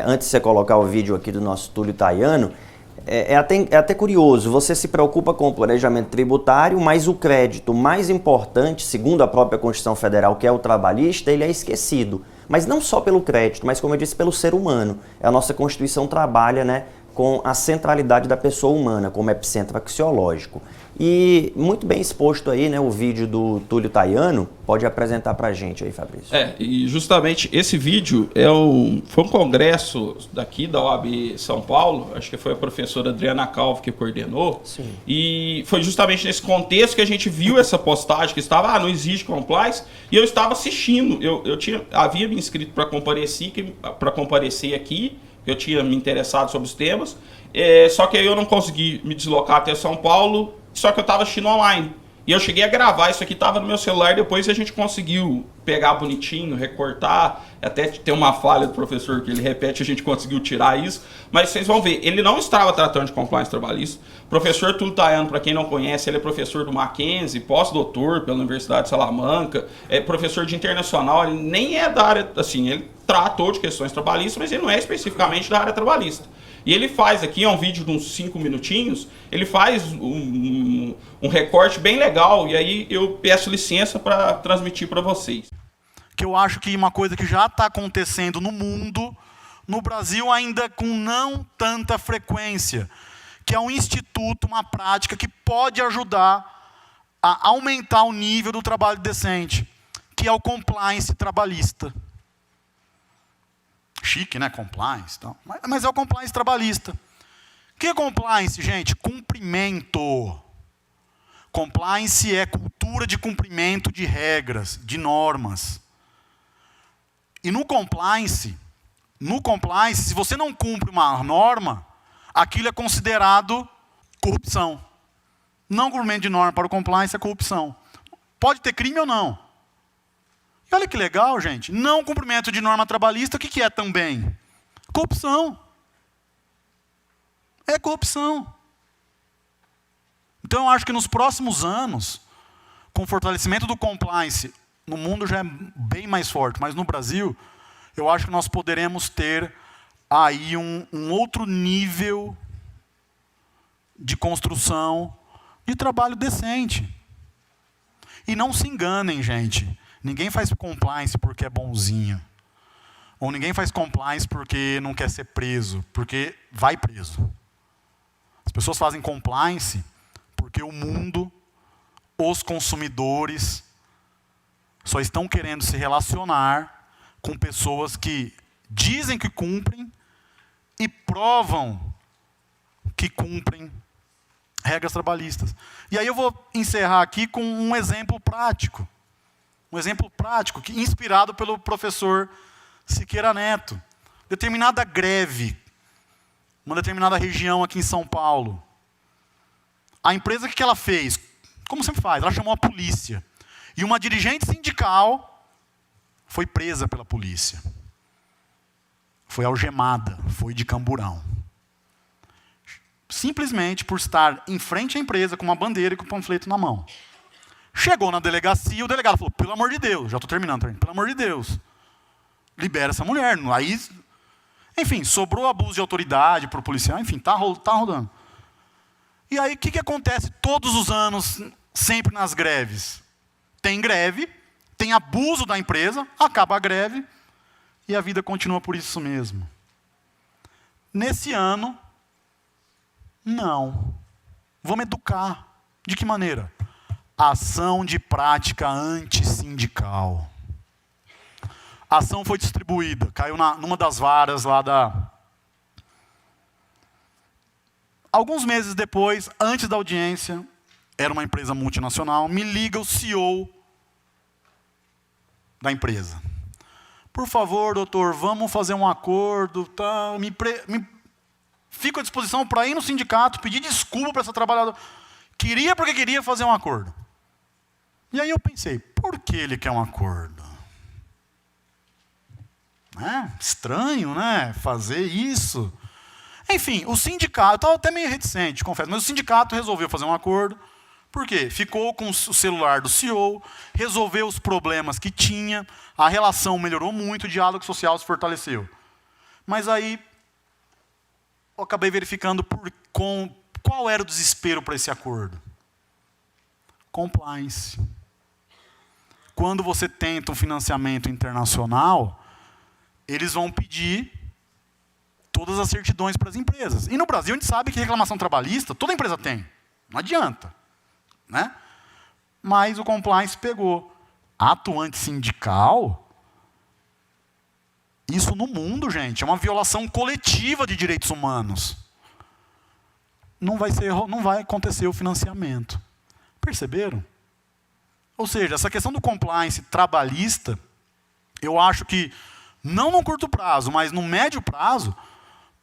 antes de você colocar o vídeo aqui do nosso Túlio Tayano, é até curioso, você se preocupa com o planejamento tributário, mas o crédito mais importante, segundo a própria Constituição Federal, que é o trabalhista, ele é esquecido. Mas não só pelo crédito, mas, como eu disse, pelo ser humano. A nossa Constituição trabalha, né, com a centralidade da pessoa humana, como epicentro axiológico. E muito bem exposto aí, né, o vídeo do Túlio Tayano. Pode apresentar pra gente aí, Fabrício. E justamente esse vídeo foi um congresso daqui da OAB São Paulo, acho que foi a professora Adriana Calvo que coordenou. Sim. E foi justamente nesse contexto que a gente viu essa postagem que estava, não existe compliance, e eu estava assistindo. Havia me inscrito para comparecer aqui, eu tinha me interessado sobre os temas, só que aí eu não consegui me deslocar até São Paulo, só que eu estava assistindo online. E eu cheguei a gravar, isso aqui estava no meu celular, depois a gente conseguiu pegar bonitinho, recortar, até tem uma falha do professor que ele repete, a gente conseguiu tirar isso, mas vocês vão ver, ele não estava tratando de compliance trabalhista. Professor Túlio Tayano, para quem não conhece, ele é professor do Mackenzie, pós-doutor pela Universidade de Salamanca, é professor de internacional, ele nem é da área, assim, ele tratou de questões trabalhistas, mas ele não é especificamente da área trabalhista. E ele faz aqui, é um vídeo de uns 5 minutinhos, ele faz um recorte bem legal, e aí eu peço licença para transmitir para vocês. Que eu acho que uma coisa que já está acontecendo no mundo, no Brasil ainda com não tanta frequência, que é um instituto, uma prática que pode ajudar a aumentar o nível do trabalho decente, que é o compliance trabalhista. Chique, né? Compliance. Então. Mas é o compliance trabalhista. O que é compliance, gente? Cumprimento. Compliance é cultura de cumprimento de regras, de normas. E no compliance, se você não cumpre uma norma, aquilo é considerado corrupção. Não cumprimento de norma para o compliance é corrupção. Pode ter crime ou não. E olha que legal, gente. Não cumprimento de norma trabalhista, o que é também? Corrupção. É corrupção. Então, eu acho que nos próximos anos, com o fortalecimento do compliance, no mundo já é bem mais forte, mas no Brasil, eu acho que nós poderemos ter aí um outro nível de construção de trabalho decente. E não se enganem, gente. Ninguém faz compliance porque é bonzinho. Ou ninguém faz compliance porque não quer ser preso, porque vai preso. As pessoas fazem compliance porque o mundo, os consumidores, só estão querendo se relacionar com pessoas que dizem que cumprem e provam que cumprem regras trabalhistas. E aí eu vou encerrar aqui com um exemplo prático. Um exemplo prático, inspirado pelo professor Siqueira Neto. Determinada greve, uma determinada região aqui em São Paulo. A empresa, o que ela fez? Como sempre faz, ela chamou a polícia. E uma dirigente sindical foi presa pela polícia. Foi algemada, foi de camburão. Simplesmente por estar em frente à empresa com uma bandeira e com um panfleto na mão. Chegou na delegacia, o delegado falou, pelo amor de Deus, já estou terminando, pelo amor de Deus, libera essa mulher. Aí, enfim, sobrou abuso de autoridade para o policial, enfim, está rodando. E aí, o que acontece todos os anos, sempre nas greves? Tem greve, tem abuso da empresa, acaba a greve, e a vida continua por isso mesmo. Nesse ano, não. Vamos educar. De que maneira? Ação de prática antissindical. A ação foi distribuída, caiu numa das varas lá da... Alguns meses depois, antes da audiência, era uma empresa multinacional, me liga o CEO da empresa. Por favor, doutor, vamos fazer um acordo, tá? Fico à disposição para ir no sindicato, pedir desculpa para essa trabalhadora. Queria porque queria fazer um acordo. E aí eu pensei, por que ele quer um acordo? Estranho, né? Fazer isso. Enfim, o sindicato, eu estava até meio reticente, confesso, mas o sindicato resolveu fazer um acordo. Por quê? Ficou com o celular do CEO, resolveu os problemas que tinha, a relação melhorou muito, o diálogo social se fortaleceu. Mas aí, eu acabei verificando qual era o desespero para esse acordo. Compliance. Quando você tenta um financiamento internacional, eles vão pedir todas as certidões para as empresas. E no Brasil a gente sabe que reclamação trabalhista, toda empresa tem. Não adianta. Né? Mas o compliance pegou. Ato antissindical, isso no mundo, gente, é uma violação coletiva de direitos humanos. Não vai acontecer o financiamento. Perceberam? Ou seja, essa questão do compliance trabalhista, eu acho que, não no curto prazo, mas no médio prazo,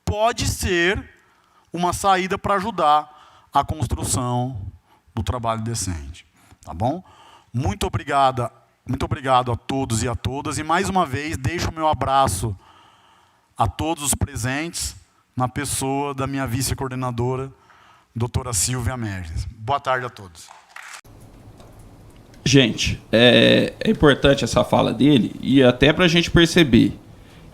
pode ser uma saída para ajudar a construção do trabalho decente. Tá bom? Muito obrigado a todos e a todas. E, mais uma vez, deixo o meu abraço a todos os presentes, na pessoa da minha vice-coordenadora, doutora Silvia Merges. Boa tarde a todos. Gente, é importante essa fala dele, e até para a gente perceber,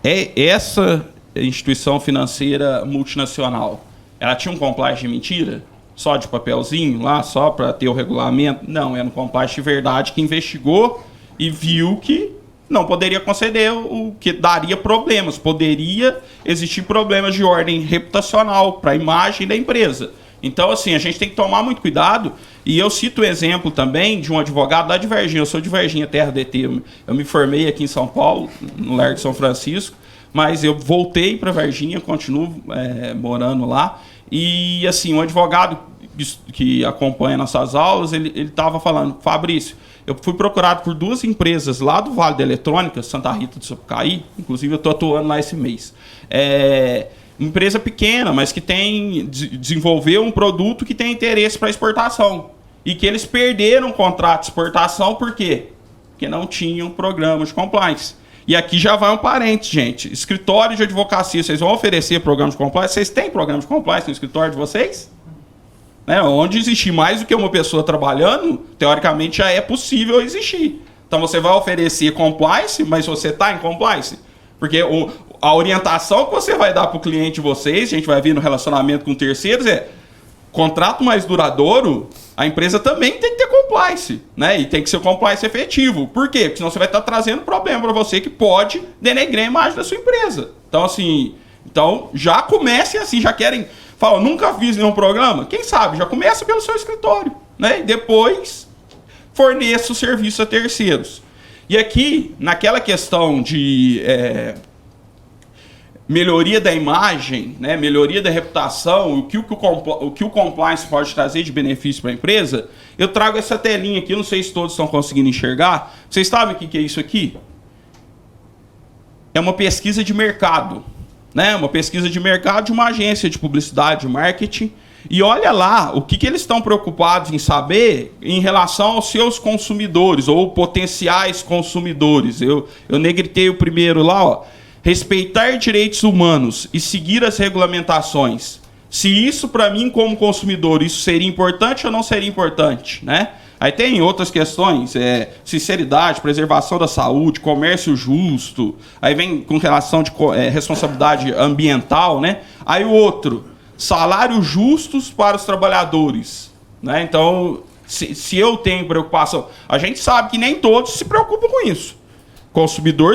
essa instituição financeira multinacional, ela tinha um compliance de mentira? Só de papelzinho lá, só para ter o regulamento? Não, era um compliance de verdade que investigou e viu que não poderia conceder o que daria problemas. Poderia existir problemas de ordem reputacional para a imagem da empresa. Então, assim, a gente tem que tomar muito cuidado. E eu cito o exemplo também de um advogado lá de Varginha. Eu sou de Varginha, terra do ET. Eu me formei aqui em São Paulo, no Largo de São Francisco, mas eu voltei para Varginha, continuo morando lá. E, assim, um advogado que acompanha nossas aulas, ele estava falando: Fabrício, eu fui procurado por 2 empresas lá do Vale da Eletrônica, Santa Rita do Sapucaí, inclusive eu estou atuando lá esse mês. Empresa pequena, mas que desenvolveu um produto que tem interesse para exportação. E que eles perderam o contrato de exportação, por quê? Porque não tinham programa de compliance. E aqui já vai um parênteses, gente. Escritório de advocacia, vocês vão oferecer programa de compliance? Vocês têm programa de compliance no escritório de vocês? Onde existir mais do que uma pessoa trabalhando, teoricamente já é possível existir. Então você vai oferecer compliance, mas você está em compliance? Porque a orientação que você vai dar para o cliente de vocês, a gente vai ver no relacionamento com terceiros, contrato mais duradouro, a empresa também tem que ter compliance, né? E tem que ser compliance efetivo. Por quê? Porque senão você vai estar trazendo problema para você que pode denegrir a imagem da sua empresa. Então, assim, já comecem assim, já querem... Fala, nunca fiz nenhum programa? Quem sabe? Já começa pelo seu escritório, né? E depois forneça o serviço a terceiros. E aqui, naquela questão de melhoria da imagem, né, melhoria da reputação, o que o compliance pode trazer de benefício para a empresa, eu trago essa telinha aqui, não sei se todos estão conseguindo enxergar. Vocês sabem o que é isso aqui? É uma pesquisa de mercado, né? Uma pesquisa de mercado de uma agência de publicidade, de marketing. E olha lá o que eles estão preocupados em saber em relação aos seus consumidores ou potenciais consumidores. Eu negritei o primeiro lá, ó. Respeitar direitos humanos e seguir as regulamentações. Se isso, para mim, como consumidor, isso seria importante ou não seria importante, né? Aí tem outras questões, sinceridade, preservação da saúde, comércio justo, aí vem com relação de responsabilidade ambiental, né? Aí o outro, salários justos para os trabalhadores, né? Então, se eu tenho preocupação, a gente sabe que nem todos se preocupam com isso.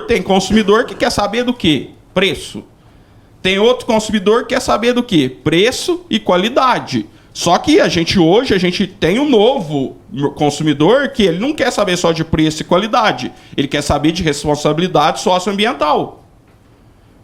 Tem consumidor que quer saber do quê? Preço. Tem outro consumidor que quer saber do quê? Preço e qualidade. Só que hoje a gente tem um novo consumidor que ele não quer saber só de preço e qualidade. Ele quer saber de responsabilidade socioambiental.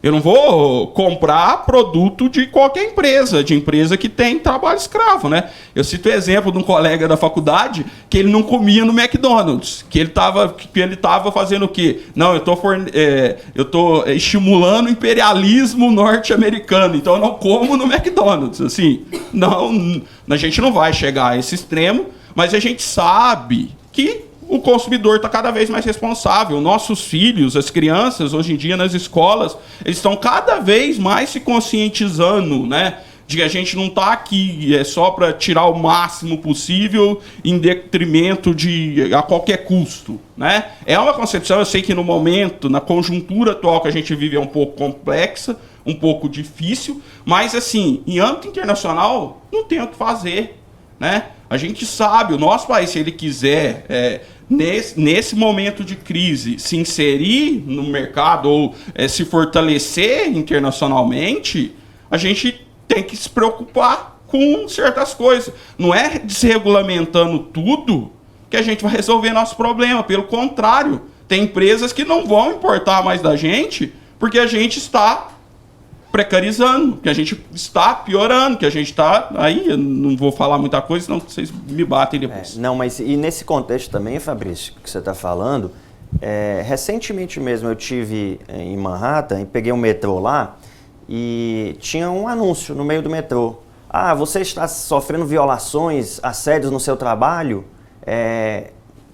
Eu não vou comprar produto de qualquer empresa, de empresa que tem trabalho escravo, né? Eu cito o exemplo de um colega da faculdade que ele não comia no McDonald's, que ele estava fazendo o quê? Não, eu tô estimulando o imperialismo norte-americano, então eu não como no McDonald's. Assim, não, a gente não vai chegar a esse extremo, mas a gente sabe que o consumidor está cada vez mais responsável. Nossos filhos, as crianças, hoje em dia nas escolas, eles estão cada vez mais se conscientizando, né? De que a gente não está aqui só para tirar o máximo possível em detrimento a qualquer custo, né? É uma concepção, eu sei que no momento, na conjuntura atual que a gente vive é um pouco complexa, um pouco difícil, mas assim, em âmbito internacional, não tem o que fazer, né? A gente sabe, o nosso país, se ele quiser, nesse momento de crise, se inserir no mercado ou se fortalecer internacionalmente, a gente tem que se preocupar com certas coisas. Não é desregulamentando tudo que a gente vai resolver nosso problema. Pelo contrário, tem empresas que não vão importar mais da gente porque a gente está precarizando, que a gente está piorando, que a gente está... Aí eu não vou falar muita coisa, senão vocês me batem depois. Não, mas e nesse contexto também, Fabrício, que você está falando, recentemente mesmo eu tive em Manhattan e peguei um metrô lá e tinha um anúncio no meio do metrô. Ah, você está sofrendo violações, assédios no seu trabalho?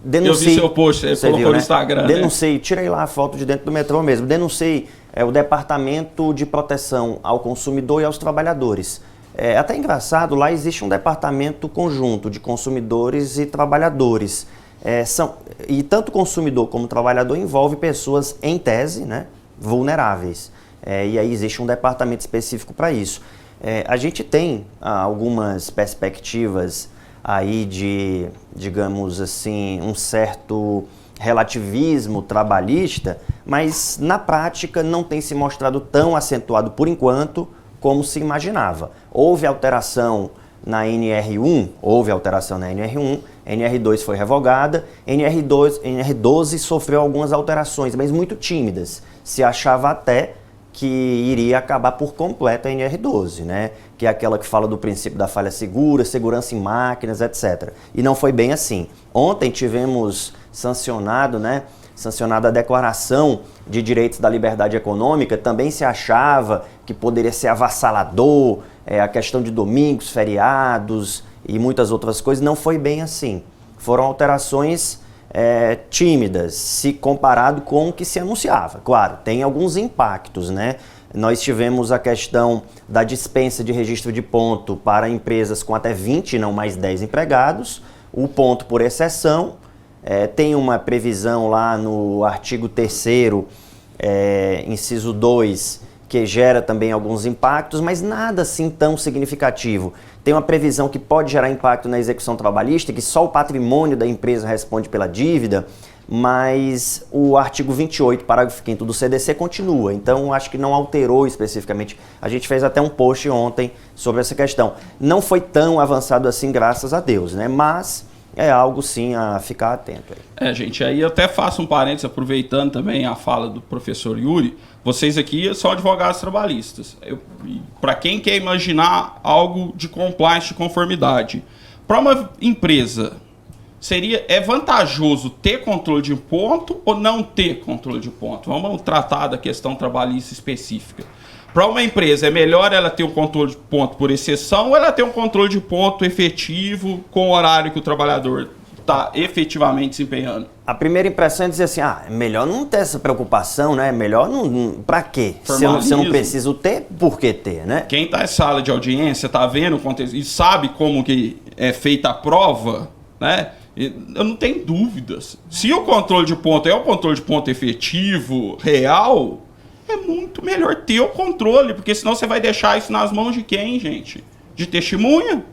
Denuncie. Eu vi seu post, você colocou no Instagram. Denuncie, tirei lá a foto de dentro do metrô mesmo. Denuncie o Departamento de Proteção ao Consumidor e aos Trabalhadores. Até engraçado, lá existe um departamento conjunto de consumidores e trabalhadores. E tanto consumidor como trabalhador envolve pessoas, em tese, né, vulneráveis. E aí existe um departamento específico para isso. A gente tem algumas perspectivas aí de, digamos assim, um certo relativismo trabalhista, mas na prática não tem se mostrado tão acentuado por enquanto como se imaginava. Houve alteração na NR1, NR2 foi revogada, NR12 sofreu algumas alterações, mas muito tímidas. Se achava até que iria acabar por completo a NR12, né? Que é aquela que fala do princípio da falha segura, segurança em máquinas, etc. E não foi bem assim. Ontem tivemos sancionada a Declaração de Direitos da Liberdade Econômica, também se achava que poderia ser avassalador, a questão de domingos, feriados e muitas outras coisas, não foi bem assim. Foram alterações tímidas, se comparado com o que se anunciava. Claro, tem alguns impactos, né? Nós tivemos a questão da dispensa de registro de ponto para empresas com até 20 e não mais 10 empregados, o ponto por exceção. Tem uma previsão lá no artigo 3º, inciso 2, que gera também alguns impactos, mas nada assim tão significativo. Tem uma previsão que pode gerar impacto na execução trabalhista, que só o patrimônio da empresa responde pela dívida, mas o artigo 28, parágrafo 5º do CDC continua, então acho que não alterou especificamente. A gente fez até um post ontem sobre essa questão. Não foi tão avançado assim, graças a Deus, né? Mas é algo sim a ficar atento aí. Gente, aí eu até faço um parênteses, aproveitando também a fala do professor Yuri. Vocês aqui são advogados trabalhistas. Para quem quer imaginar algo de compliance, de conformidade, para uma empresa, é vantajoso ter controle de ponto ou não ter controle de ponto? Vamos tratar da questão trabalhista específica. Para uma empresa, é melhor ela ter um controle de ponto por exceção ou ela ter um controle de ponto efetivo com o horário que o trabalhador está efetivamente desempenhando? A primeira impressão é dizer assim, é melhor não ter essa preocupação, né? Melhor não... Pra quê? Se eu não preciso ter, por que ter, né? Quem está em sala de audiência, está vendo o contexto e sabe como que é feita a prova, né? Eu não tenho dúvidas. Se o controle de ponto é o controle de ponto efetivo, real, é muito melhor ter o controle, porque senão você vai deixar isso nas mãos de quem, gente? De testemunha?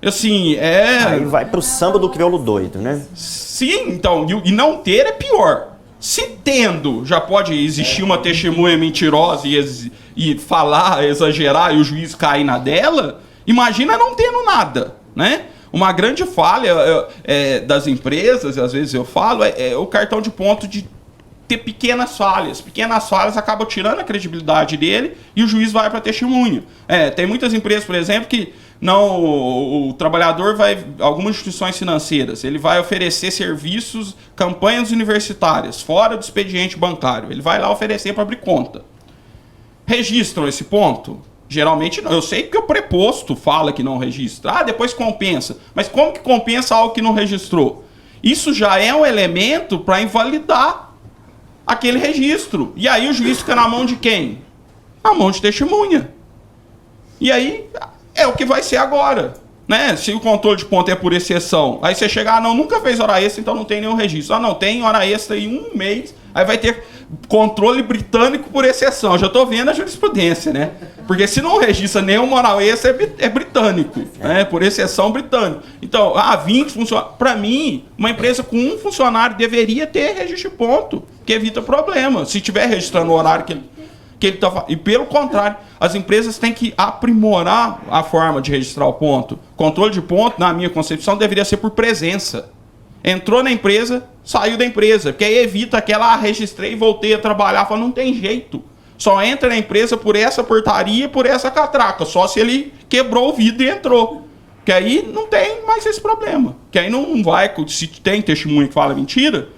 Assim, Aí vai pro samba do crioulo doido, né? Sim, então, e não ter é pior. Se tendo, já pode existir uma testemunha mentirosa e falar, exagerar e o juiz cair na dela, imagina não tendo nada, né? Uma grande falha das empresas, às vezes eu falo, é o cartão de ponto de ter pequenas falhas. Pequenas falhas acabam tirando a credibilidade dele e o juiz vai para testemunha. Tem muitas empresas, por exemplo, que o trabalhador vai, algumas instituições financeiras, ele vai oferecer serviços, campanhas universitárias, fora do expediente bancário. Ele vai lá oferecer para abrir conta. Registram esse ponto? Geralmente não. Eu sei que o preposto fala que não registra. Depois compensa. Mas como que compensa algo que não registrou? Isso já é um elemento para invalidar aquele registro. E aí o juiz fica na mão de quem? Na mão de testemunha. E aí é o que vai ser agora, né? Se o controle de ponto é por exceção, aí você chega, não, nunca fez hora extra, então não tem nenhum registro. Não, tem hora extra em um mês, aí vai ter controle britânico por exceção. Eu já estou vendo a jurisprudência, né? Porque se não registra nenhuma hora extra, é britânico, né? Por exceção britânico. Então, 20 funcionários. Para mim, uma empresa com um funcionário deveria ter registro de ponto, que evita problema. Se tiver registrando o horário que ele tá. E pelo contrário, as empresas têm que aprimorar a forma de registrar o ponto. Controle de ponto, na minha concepção, deveria ser por presença. Entrou na empresa, saiu da empresa, porque aí evita aquela, registrei e voltei a trabalhar. Fala, não tem jeito. Só entra na empresa por essa portaria e por essa catraca. Só se ele quebrou o vidro e entrou. Que aí não tem mais esse problema. Que aí não vai, se tem testemunha que fala mentira,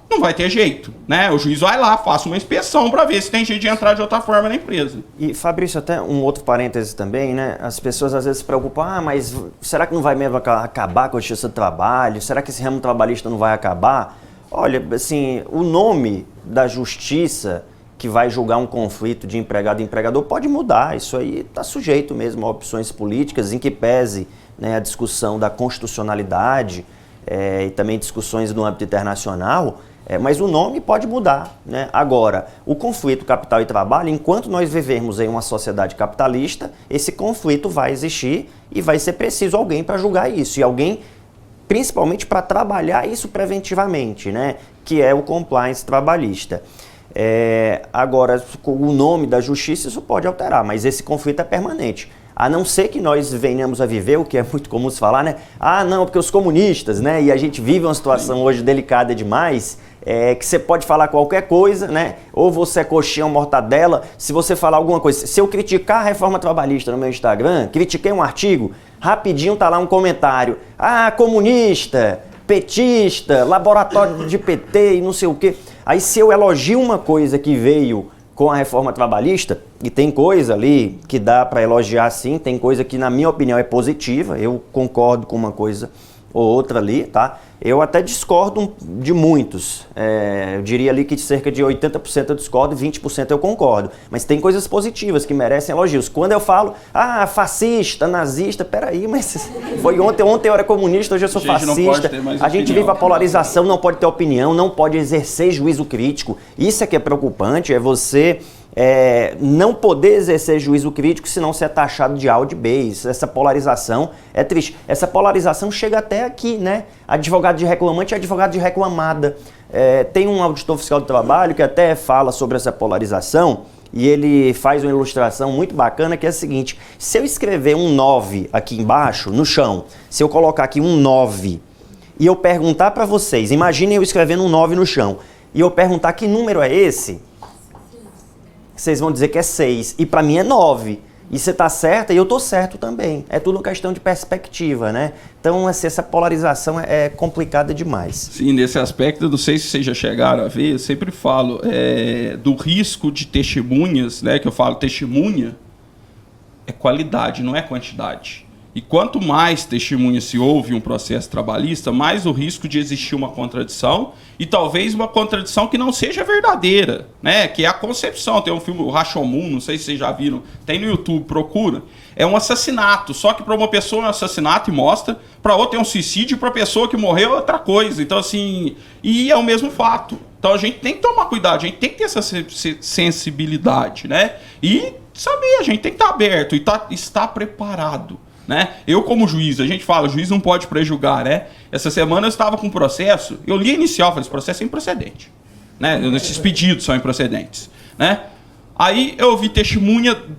não vai ter jeito, né? O juiz vai lá, faça uma inspeção para ver se tem jeito de entrar de outra forma na empresa. E, Fabrício, até um outro parêntese também, né? As pessoas às vezes se preocupam, mas será que não vai mesmo acabar com a justiça do trabalho? Será que esse ramo trabalhista não vai acabar? Olha, assim, o nome da justiça que vai julgar um conflito de empregado e empregador pode mudar. Isso aí está sujeito mesmo a opções políticas, em que pese, né, a discussão da constitucionalidade e também discussões no âmbito internacional. Mas o nome pode mudar, né? Agora, o conflito capital e trabalho, enquanto nós vivermos em uma sociedade capitalista, esse conflito vai existir e vai ser preciso alguém para julgar isso. E alguém, principalmente, para trabalhar isso preventivamente, né? Que é o compliance trabalhista. Agora, o nome da justiça, isso pode alterar, mas esse conflito é permanente. A não ser que nós venhamos a viver, o que é muito comum se falar, né? Não, porque os comunistas, né? E a gente vive uma situação hoje delicada demais, que você pode falar qualquer coisa, né? Ou você é coxinha ou mortadela, se você falar alguma coisa. Se eu criticar a reforma trabalhista no meu Instagram, critiquei um artigo, rapidinho tá lá um comentário. Comunista, petista, laboratório de PT e não sei o quê. Aí se eu elogio uma coisa que veio com a reforma trabalhista, e tem coisa ali que dá para elogiar sim, tem coisa que na minha opinião é positiva, eu concordo com uma coisa ou outra ali, tá? Eu até discordo de muitos, eu diria ali que cerca de 80% eu discordo e 20% eu concordo, mas tem coisas positivas que merecem elogios. Quando eu falo, fascista, nazista, peraí, mas foi ontem eu era comunista, hoje eu sou fascista, a gente vive a polarização, não pode ter opinião, não pode exercer juízo crítico, isso é que é preocupante, é você não poder exercer juízo crítico, senão ser taxado de A ou de B. Essa polarização é triste. Essa polarização chega até aqui, né? Advogado de reclamante e advogado de reclamada. Tem um auditor fiscal do trabalho que até fala sobre essa polarização e ele faz uma ilustração muito bacana que é a seguinte: se eu escrever um 9 aqui embaixo, no chão, se eu colocar aqui um 9 e eu perguntar para vocês, imaginem eu escrevendo um 9 no chão, e eu perguntar que número é esse, vocês vão dizer que é 6, e para mim é 9. E você está certa e eu estou certo também. É tudo uma questão de perspectiva, né? Então, assim, essa polarização é complicada demais. Sim, nesse aspecto, eu não sei se vocês já chegaram a ver, eu sempre falo do risco de testemunhas, né? Que eu falo, testemunha é qualidade, não é quantidade. E quanto mais testemunha se ouve em um processo trabalhista, mais o risco de existir uma contradição, e talvez uma contradição que não seja verdadeira, né? Que é a concepção. Tem um filme, o Rashomon, não sei se vocês já viram, tem no YouTube, procura. É um assassinato, só que para uma pessoa é um assassinato e mostra, para outra é um suicídio, e para a pessoa que morreu é outra coisa. Então, assim, e é o mesmo fato. Então a gente tem que tomar cuidado, a gente tem que ter essa sensibilidade, né? E saber, a gente tem que estar aberto e estar preparado, né? Eu como juiz, a gente fala, o juiz não pode prejulgar, né? Essa semana eu estava com um processo, eu li inicial, falei, esse processo é improcedente, né? Esses pedidos são improcedentes, né? Aí eu vi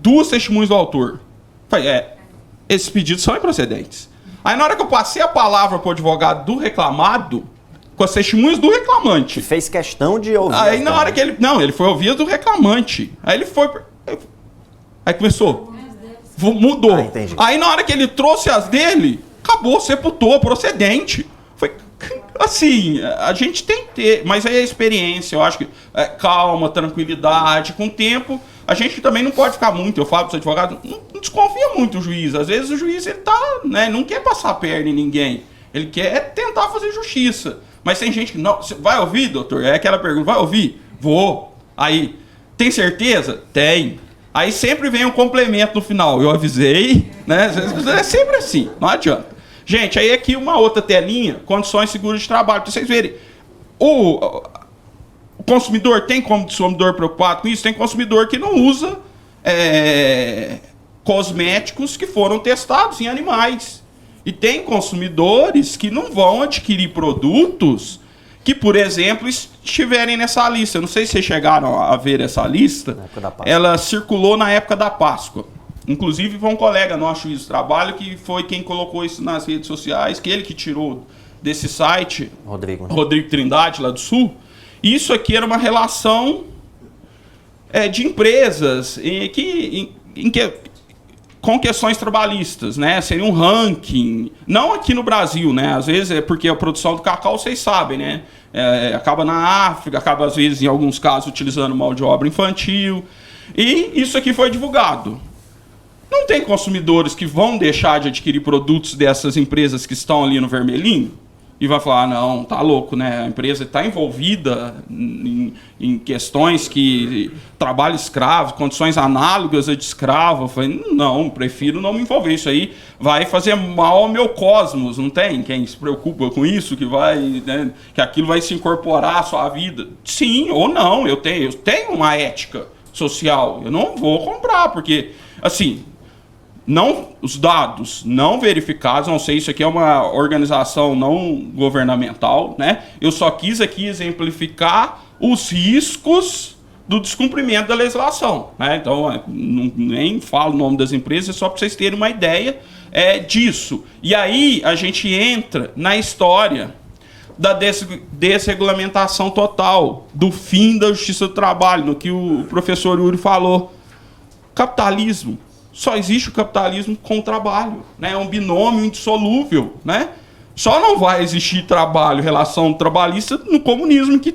duas testemunhas do autor. Falei, esses pedidos são improcedentes. Aí na hora que eu passei a palavra para o advogado do reclamado, com as testemunhas do reclamante. Fez questão de ouvir. Aí na hora que ele... Não, ele foi ouvir do reclamante. Aí ele foi... Aí começou. Mudou. Entendi. Aí na hora que ele trouxe as dele, acabou, sepultou, procedente. Foi... Assim, a gente tem que ter... Mas aí a experiência, eu acho que... calma, tranquilidade, com o tempo... A gente também não pode ficar muito, eu falo para os advogados, não desconfia muito do juiz. Às vezes o juiz, ele tá, né, não quer passar a perna em ninguém. Ele quer tentar fazer justiça. Mas tem gente que não... Vai ouvir, doutor? É aquela pergunta, vai ouvir? Vou. Aí, tem certeza? Tem. Aí sempre vem um complemento no final. Eu avisei, né? É sempre assim, não adianta. Gente, aí aqui uma outra telinha, condições seguras de trabalho, para vocês verem. O consumidor, tem consumidor preocupado com isso? Tem consumidor que não usa cosméticos que foram testados em animais. E tem consumidores que não vão adquirir produtos que, por exemplo, estiverem nessa lista. Eu não sei se vocês chegaram a ver essa lista. Ela circulou na época da Páscoa. Inclusive, foi um colega nosso, juiz do trabalho, que foi quem colocou isso nas redes sociais, que ele que tirou desse site, Rodrigo Trindade, lá do Sul. Isso aqui era uma relação de empresas com questões trabalhistas, né? Seria um ranking, não aqui no Brasil, né? Às vezes é porque a produção do cacau, vocês sabem, né? Acaba na África, acaba às vezes, em alguns casos, utilizando mão de obra infantil. E isso aqui foi divulgado. Não tem consumidores que vão deixar de adquirir produtos dessas empresas que estão ali no vermelhinho? E vai falar, não, tá louco, né? A empresa está envolvida em questões que trabalho escravo, condições análogas a de escravo. Eu falei, não, prefiro não me envolver. Isso aí vai fazer mal ao meu cosmos, não tem? Quem se preocupa com isso, que vai, né, que aquilo vai se incorporar à sua vida. Sim ou não, eu tenho uma ética social. Eu não vou comprar, porque, assim... Não, os dados não verificados, não sei, isso aqui é uma organização não governamental, né? Eu só quis aqui exemplificar os riscos do descumprimento da legislação, né? Então, nem falo o nome das empresas, é só para vocês terem uma ideia disso. E aí a gente entra na história da desregulamentação total, do fim da justiça do trabalho, no que o professor Yuri falou. Capitalismo. Só existe o capitalismo com o trabalho, né? É um binômio indissolúvel, né? Só não vai existir trabalho, relação trabalhista no comunismo, que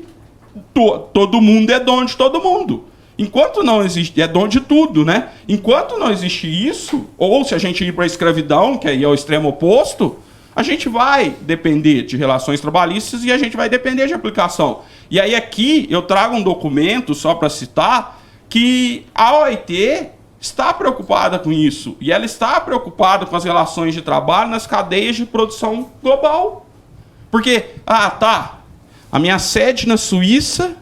todo mundo é dono de todo mundo. Enquanto não existe, é dono de tudo, né? Enquanto não existe isso, ou se a gente ir para a escravidão, que aí é o extremo oposto, a gente vai depender de relações trabalhistas e a gente vai depender de aplicação. E aí aqui eu trago um documento, só para citar, que a OIT está preocupada com isso. E ela está preocupada com as relações de trabalho nas cadeias de produção global. Porque, a minha sede na Suíça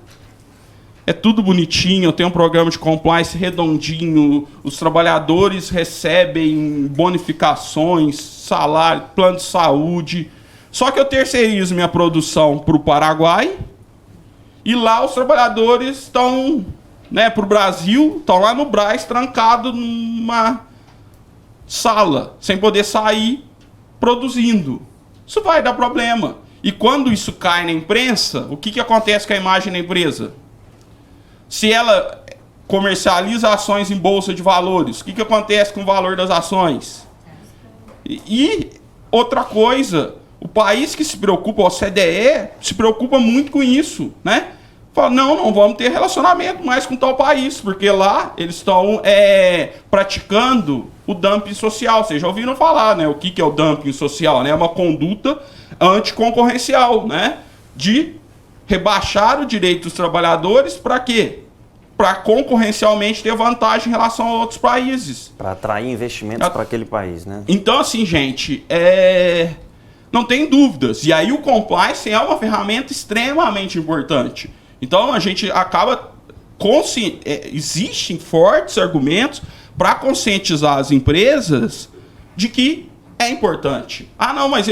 é tudo bonitinho, eu tenho um programa de compliance redondinho, os trabalhadores recebem bonificações, salário, plano de saúde. Só que eu terceirizo minha produção para o Paraguai e lá os trabalhadores estão... para o Brasil, estão lá no Brás, trancado numa sala, sem poder sair produzindo. Isso vai dar problema. E quando isso cai na imprensa, o que acontece com a imagem da empresa? Se ela comercializa ações em bolsa de valores, o que acontece com o valor das ações? E outra coisa, o país que se preocupa, a OCDE, se preocupa muito com isso, né? Fala, não vamos ter relacionamento mais com tal país, porque lá eles estão praticando o dumping social. Vocês já ouviram falar, né? O que é o dumping social? Né? É uma conduta anticoncorrencial, né? De rebaixar o direito dos trabalhadores para quê? Para concorrencialmente ter vantagem em relação a outros países. Para atrair investimentos para aquele país, né? Então, assim, gente, não tem dúvidas. E aí o compliance é uma ferramenta extremamente importante. Então a gente acaba existem fortes argumentos para conscientizar as empresas de que é importante. Ah, não, mas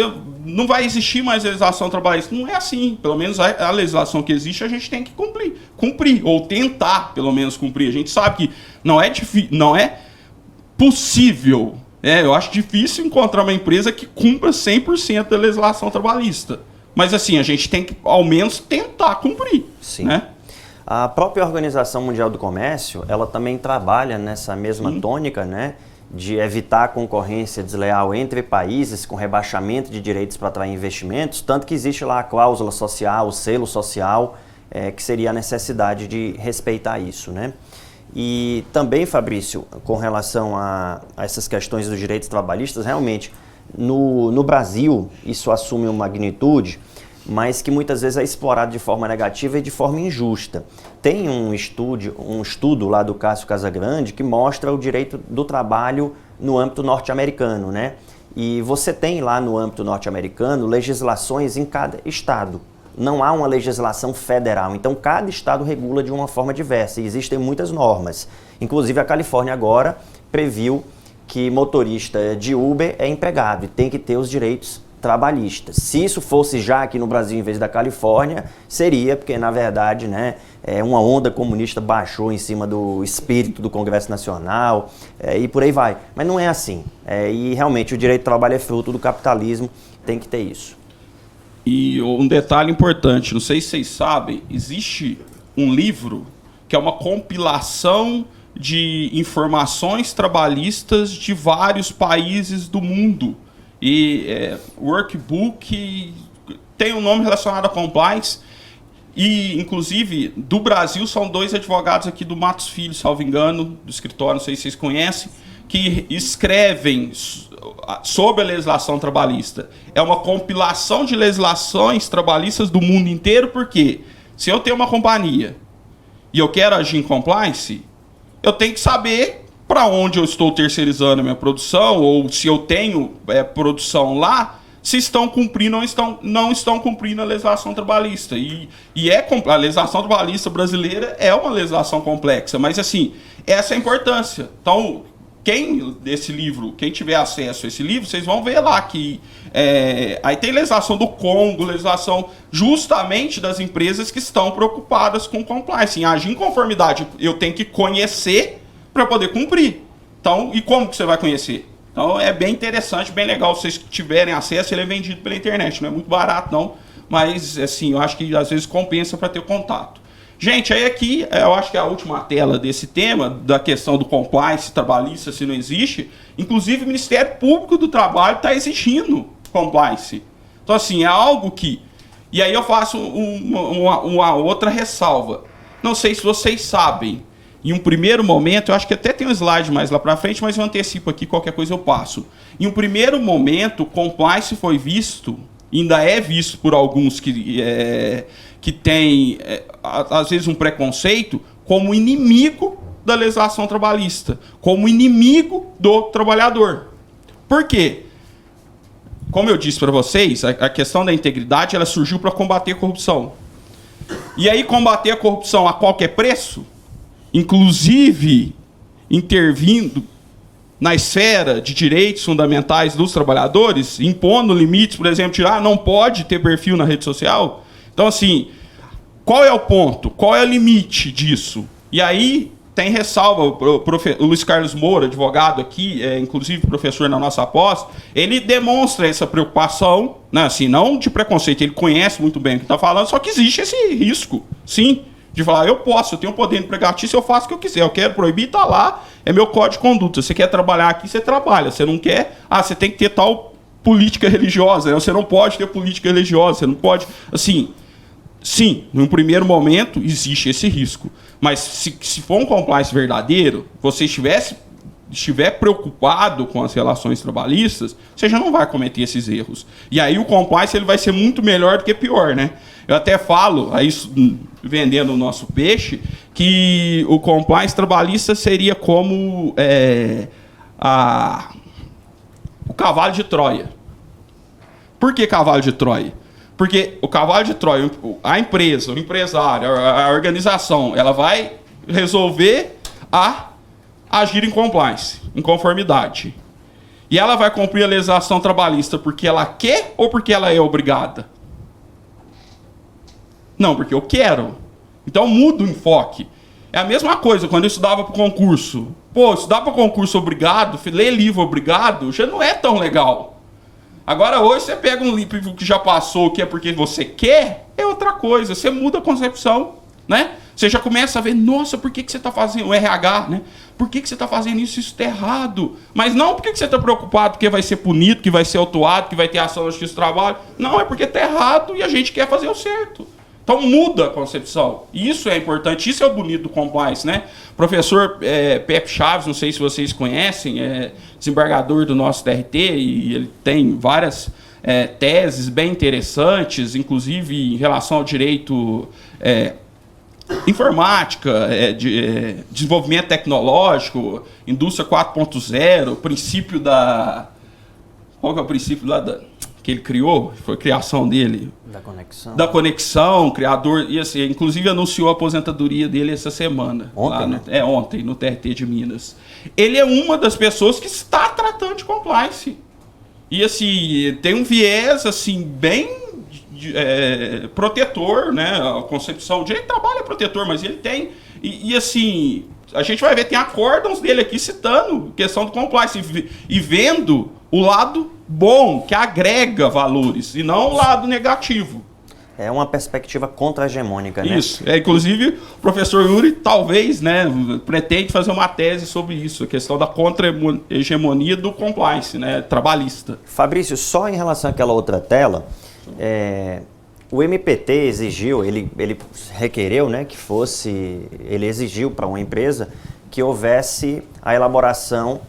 não vai existir mais legislação trabalhista. Não é assim. Pelo menos a legislação que existe a gente tem que cumprir, ou tentar, pelo menos, cumprir. A gente sabe que não é possível. Eu acho difícil encontrar uma empresa que cumpra 100% da legislação trabalhista. Mas, assim, a gente tem que, ao menos, tentar cumprir. Sim. Né? A própria Organização Mundial do Comércio, ela também trabalha nessa mesma tônica, né? De evitar a concorrência desleal entre países com rebaixamento de direitos para atrair investimentos, tanto que existe lá a cláusula social, o selo social, que seria a necessidade de respeitar isso, né? E também, Fabrício, com relação a essas questões dos direitos trabalhistas, realmente, no Brasil, isso assume uma magnitude, mas que muitas vezes é explorado de forma negativa e de forma injusta. Tem um estudo lá do Cássio Casagrande que mostra o direito do trabalho no âmbito norte-americano, né? E você tem lá no âmbito norte-americano legislações em cada estado. Não há uma legislação federal, então cada estado regula de uma forma diversa e existem muitas normas. Inclusive a Califórnia agora previu que motorista de Uber é empregado e tem que ter os direitos trabalhistas. Se isso fosse já aqui no Brasil em vez da Califórnia, seria, porque na verdade, né, uma onda comunista baixou em cima do espírito do Congresso Nacional e por aí vai. Mas não é assim. E realmente o direito do trabalho é fruto do capitalismo, tem que ter isso. E um detalhe importante, não sei se vocês sabem, existe um livro que é uma compilação de informações trabalhistas de vários países do mundo. E workbook tem um nome relacionado a compliance e, inclusive, do Brasil são 2 advogados aqui do Matos Filho, salvo engano, do escritório, não sei se vocês conhecem, que escrevem sobre a legislação trabalhista. É uma compilação de legislações trabalhistas do mundo inteiro, porque se eu tenho uma companhia e eu quero agir em compliance, eu tenho que saber para onde eu estou terceirizando a minha produção, ou se eu tenho produção lá, se estão cumprindo ou não estão cumprindo a legislação trabalhista. A legislação trabalhista brasileira é uma legislação complexa, mas assim, essa é a importância. Então, quem tiver acesso a esse livro, vocês vão ver lá que aí tem legislação do Congo, legislação justamente das empresas que estão preocupadas com compliance. Em agir em conformidade, eu tenho que conhecer para poder cumprir. Então, e como que você vai conhecer? Então, é bem interessante, bem legal. Se vocês tiverem acesso, ele é vendido pela internet. Não é muito barato, não. Mas, assim, eu acho que às vezes compensa para ter contato. Gente, aí aqui, eu acho que é a última tela desse tema, da questão do compliance trabalhista, se não existe. Inclusive, o Ministério Público do Trabalho está exigindo compliance. Então, assim, é algo que... E aí eu faço uma outra ressalva. Não sei se vocês sabem. Em um primeiro momento, eu acho que até tem um slide mais lá para frente, mas eu antecipo aqui, qualquer coisa eu passo. Em um primeiro momento, compliance foi visto, ainda é visto por alguns que têm, às vezes, um preconceito, como inimigo da legislação trabalhista, como inimigo do trabalhador. Por quê? Como eu disse para vocês, a questão da integridade ela surgiu para combater a corrupção. E aí, combater a corrupção a qualquer preço, inclusive intervindo na esfera de direitos fundamentais dos trabalhadores, impondo limites, por exemplo, não pode ter perfil na rede social. Então, assim, qual é o ponto? Qual é o limite disso? E aí tem ressalva, o Luiz Carlos Moura, advogado aqui, inclusive professor na nossa pós, ele demonstra essa preocupação, né, assim, não de preconceito, ele conhece muito bem o que está falando, só que existe esse risco, sim, de falar, eu tenho poder empregatício, eu faço o que eu quiser, eu quero proibir, tá lá, é meu código de conduta, você quer trabalhar aqui, você trabalha, você não quer, você tem que ter tal política religiosa, né? Você não pode ter política religiosa, você não pode, assim, sim, num primeiro momento existe esse risco, mas se for um compliance verdadeiro, você estiver preocupado com as relações trabalhistas, você já não vai cometer esses erros. E aí o compliance ele vai ser muito melhor do que pior, né? Eu até falo, aí vendendo o nosso peixe, que o compliance trabalhista seria como o cavalo de Troia. Por que cavalo de Troia? Porque o cavalo de Troia, a empresa, o empresário, a organização, ela vai resolver agir em compliance, em conformidade. E ela vai cumprir a legislação trabalhista porque ela quer ou porque ela é obrigada? Não, porque eu quero. Então muda o enfoque. É a mesma coisa quando eu estudava para o concurso. Pô, estudar para concurso obrigado, ler livro obrigado, já não é tão legal. Agora hoje você pega um livro que já passou, que é porque você quer, é outra coisa. Você muda a concepção, né? Você já começa a ver, nossa, por que você está fazendo o RH, né? Por que você está fazendo isso? Isso está errado. Mas não porque você está preocupado porque vai ser punido, que vai ser autuado, que vai ter ação na justiça do trabalho. Não, é porque está errado e a gente quer fazer o certo. Então muda a concepção. Isso é importante, isso é o bonito do compliance, né? Professor Pepe Chaves, não sei se vocês conhecem, é desembargador do nosso TRT e ele tem várias teses bem interessantes, inclusive em relação ao direito informática, desenvolvimento tecnológico, indústria 4.0, princípio da... Qual que é o princípio lá que ele criou? Foi a criação dele. Da conexão. Da conexão, criador... E assim, inclusive anunciou a aposentadoria dele essa semana. Ontem, né? Ontem, no TRT de Minas. Ele é uma das pessoas que está tratando de compliance. E assim, tem um viés assim, bem... protetor, né? A concepção, o direito de trabalho é protetor, mas ele tem, e assim, a gente vai ver, tem acórdãos dele aqui citando questão do compliance e vendo o lado bom, que agrega valores, e não o lado negativo. É uma perspectiva contra-hegemônica, né? Isso. Inclusive, o professor Yuri, talvez, né, pretende fazer uma tese sobre isso, a questão da contra-hegemonia do compliance, né, trabalhista. Fabrício, só em relação àquela outra tela, o MPT exigiu, ele requereu, né, ele exigiu para uma empresa que houvesse a elaboração,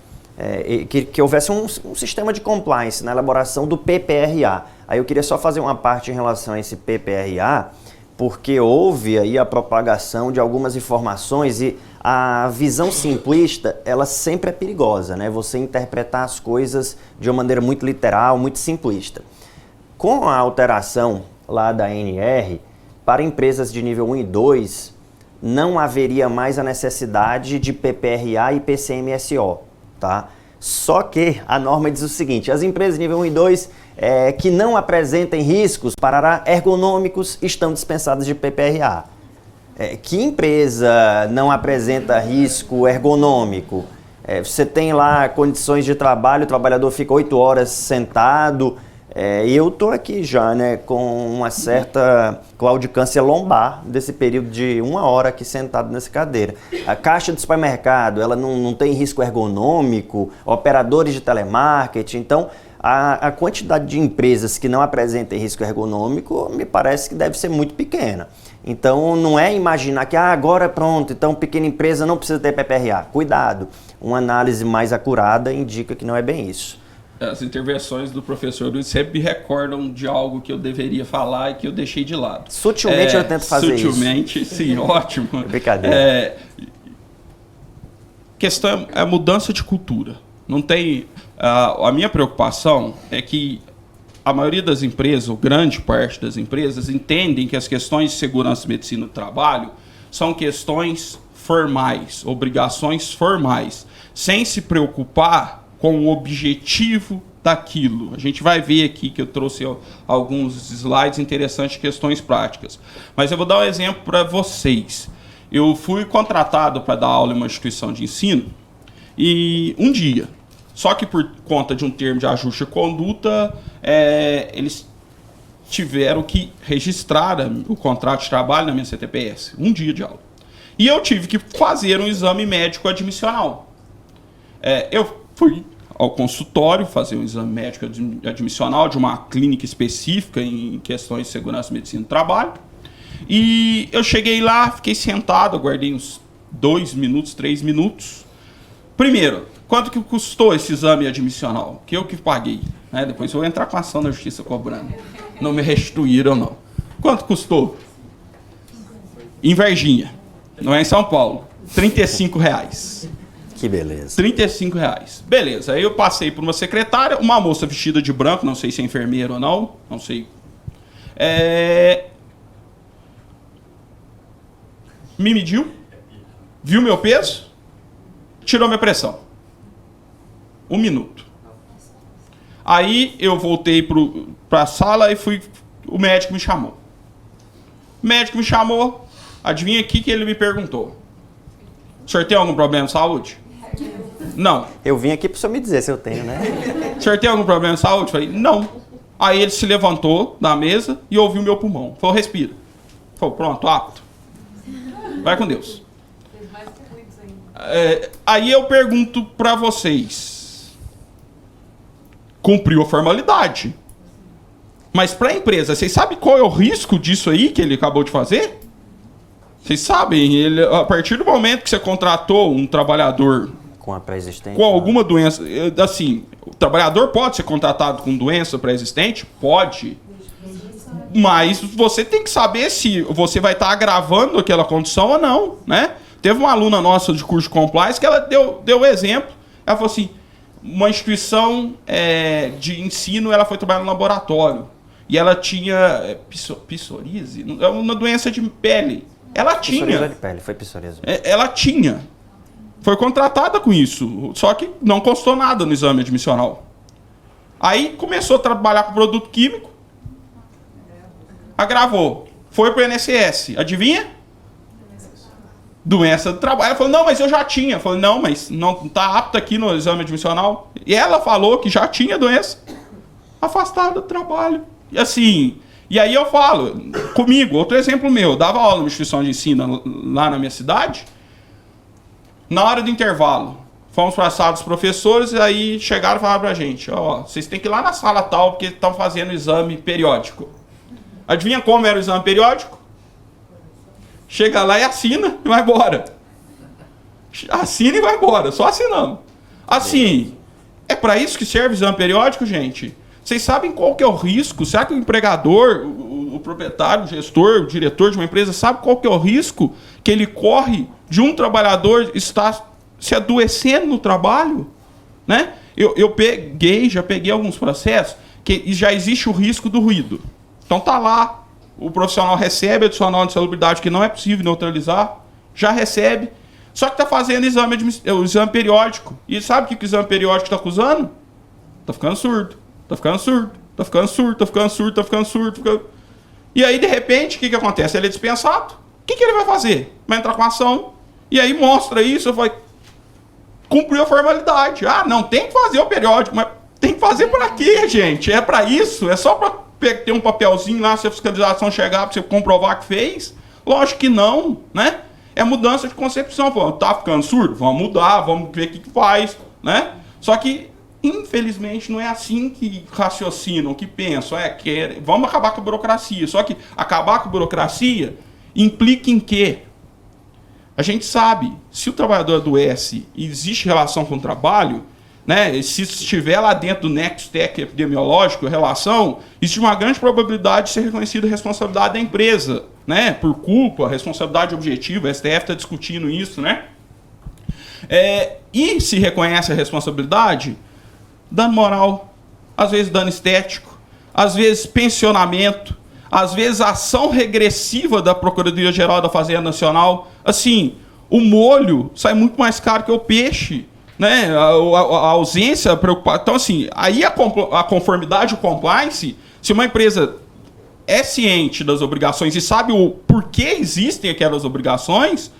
que houvesse um sistema de compliance na elaboração do PPRA. Aí eu queria só fazer uma parte em relação a esse PPRA, porque houve aí a propagação de algumas informações e a visão simplista, ela sempre é perigosa, né? Você interpretar as coisas de uma maneira muito literal, muito simplista. Com a alteração lá da ANR, para empresas de nível 1 e 2, não haveria mais a necessidade de PPRA e PCMSO, tá? Só que a norma diz o seguinte, as empresas de nível 1 e 2 que não apresentem riscos ergonômicos estão dispensadas de PPRA. Que empresa não apresenta risco ergonômico? Você tem lá condições de trabalho, o trabalhador fica 8 horas sentado, e eu estou aqui já, né, com uma certa claudicância lombar desse período de 1 hora aqui sentado nessa cadeira. A caixa do supermercado, ela não tem risco ergonômico, operadores de telemarketing, então a quantidade de empresas que não apresentem risco ergonômico me parece que deve ser muito pequena. Então não é imaginar que agora pronto, então pequena empresa não precisa ter PPRA. Cuidado, uma análise mais acurada indica que não é bem isso. As intervenções do professor Luiz sempre me recordam de algo que eu deveria falar e que eu deixei de lado. Sutilmente eu tento fazer sutilmente, isso. Sim, ótimo. É brincadeira. Questão é a mudança de cultura. Não tem... a minha preocupação é que a maioria das empresas, ou grande parte das empresas, entendem que as questões de segurança e medicina do trabalho são questões formais, obrigações formais, sem se preocupar com o objetivo daquilo. A gente vai ver aqui que eu trouxe alguns slides interessantes de questões práticas. Mas eu vou dar um exemplo para vocês. Eu fui contratado para dar aula em uma instituição de ensino e um dia, só que por conta de um termo de ajuste de conduta, eles tiveram que registrar o contrato de trabalho na minha CTPS. Um dia de aula. E eu tive que fazer um exame médico admissional. Eu fui ao consultório fazer um exame médico admissional de uma clínica específica em questões de segurança e medicina do trabalho. E eu cheguei lá, fiquei sentado, aguardei uns 2 minutos, 3 minutos. Primeiro, quanto que custou esse exame admissional? Que eu que paguei. Né? Depois eu vou entrar com a ação da justiça cobrando. Não me restituíram, não. Quanto custou? Em Varginha, não é em São Paulo. R$35. Que beleza. R$35. Beleza, aí eu passei por uma secretária, uma moça vestida de branco, não sei se é enfermeira ou não, não sei. Me mediu, viu meu peso, tirou minha pressão. 1 minuto. Aí eu voltei para a sala e o médico me chamou. O médico me chamou, adivinha aqui que ele me perguntou. O senhor tem algum problema de saúde? Não. Eu vim aqui para o senhor me dizer se eu tenho, né? O senhor tem algum problema de saúde? Eu falei, não. Aí ele se levantou da mesa e ouviu meu pulmão. Falou, respira. Falou, pronto, apto. Vai com Deus. Aí eu pergunto para vocês. Cumpriu a formalidade. Mas para a empresa, vocês sabem qual é o risco disso aí que ele acabou de fazer? Vocês sabem, a partir do momento que você contratou um trabalhador com a pré-existente, com alguma doença, assim, o trabalhador pode ser contratado com doença pré-existente? Pode. Mas você tem que saber se você vai estar agravando aquela condição ou não, né? Teve uma aluna nossa de curso de compliance que ela deu exemplo. Ela falou assim, uma instituição de ensino, ela foi trabalhar no laboratório. E ela tinha psoríase, uma doença de pele. Ela tinha. Psoríase de pele, foi psoríase. Ela tinha. Foi contratada com isso. Só que não constou nada no exame admissional. Aí começou a trabalhar com produto químico. Agravou. Foi pro INSS. Adivinha? Doença do trabalho. Ela falou, não, mas eu já tinha. Eu falei, não, mas não tá apta aqui no exame admissional. E ela falou que já tinha doença. Afastada do trabalho. E assim, e aí eu falo, comigo, outro exemplo meu, eu dava aula numa instituição de ensino lá na minha cidade, na hora do intervalo, fomos para a sala dos professores, e aí chegaram e falaram pra gente, ó, vocês têm que ir lá na sala tal, porque estão fazendo exame periódico. Adivinha como era o exame periódico? Chega lá e assina e vai embora. Assina e vai embora, só assinamos. Assim, é para isso que serve o exame periódico, gente? Vocês sabem qual que é o risco? Será que o empregador, o proprietário, o gestor, o diretor de uma empresa sabe qual que é o risco que ele corre de um trabalhador estar se adoecendo no trabalho? Né? Eu já peguei alguns processos que já existe o risco do ruído. Então tá lá, o profissional recebe adicional de insalubridade que não é possível neutralizar, já recebe, só que está fazendo o exame periódico. E sabe o que o exame periódico está acusando? Está ficando surdo. Tá ficando surdo, tá ficando surdo, tá ficando surdo, tá ficando surdo. E aí, de repente, o que acontece? Ele é dispensado. O que ele vai fazer? Vai entrar com ação. E aí mostra isso, vai cumprir a formalidade. Ah, não, tem que fazer o periódico, mas tem que fazer para quê, gente? É para isso? É só para ter um papelzinho lá, se a fiscalização chegar, para você comprovar que fez? Lógico que não, né? É mudança de concepção. Pô, tá ficando surdo? Vamos mudar, vamos ver o que faz, né? Só que infelizmente, não é assim que raciocinam, que pensam. Vamos acabar com a burocracia. Só que acabar com a burocracia implica em quê? A gente sabe, se o trabalhador adoece e existe relação com o trabalho, né, se estiver lá dentro do nexo técnico epidemiológico, relação, existe uma grande probabilidade de ser reconhecida a responsabilidade da empresa, né, por culpa, responsabilidade objetiva, a STF está discutindo isso, né? E se reconhece a responsabilidade, dano moral, às vezes dano estético, às vezes pensionamento, às vezes ação regressiva da Procuradoria-Geral da Fazenda Nacional. Assim, o molho sai muito mais caro que o peixe, né? A ausência, a preocupação. Então, assim, aí a conformidade, o compliance, se uma empresa é ciente das obrigações e sabe o porquê existem aquelas obrigações,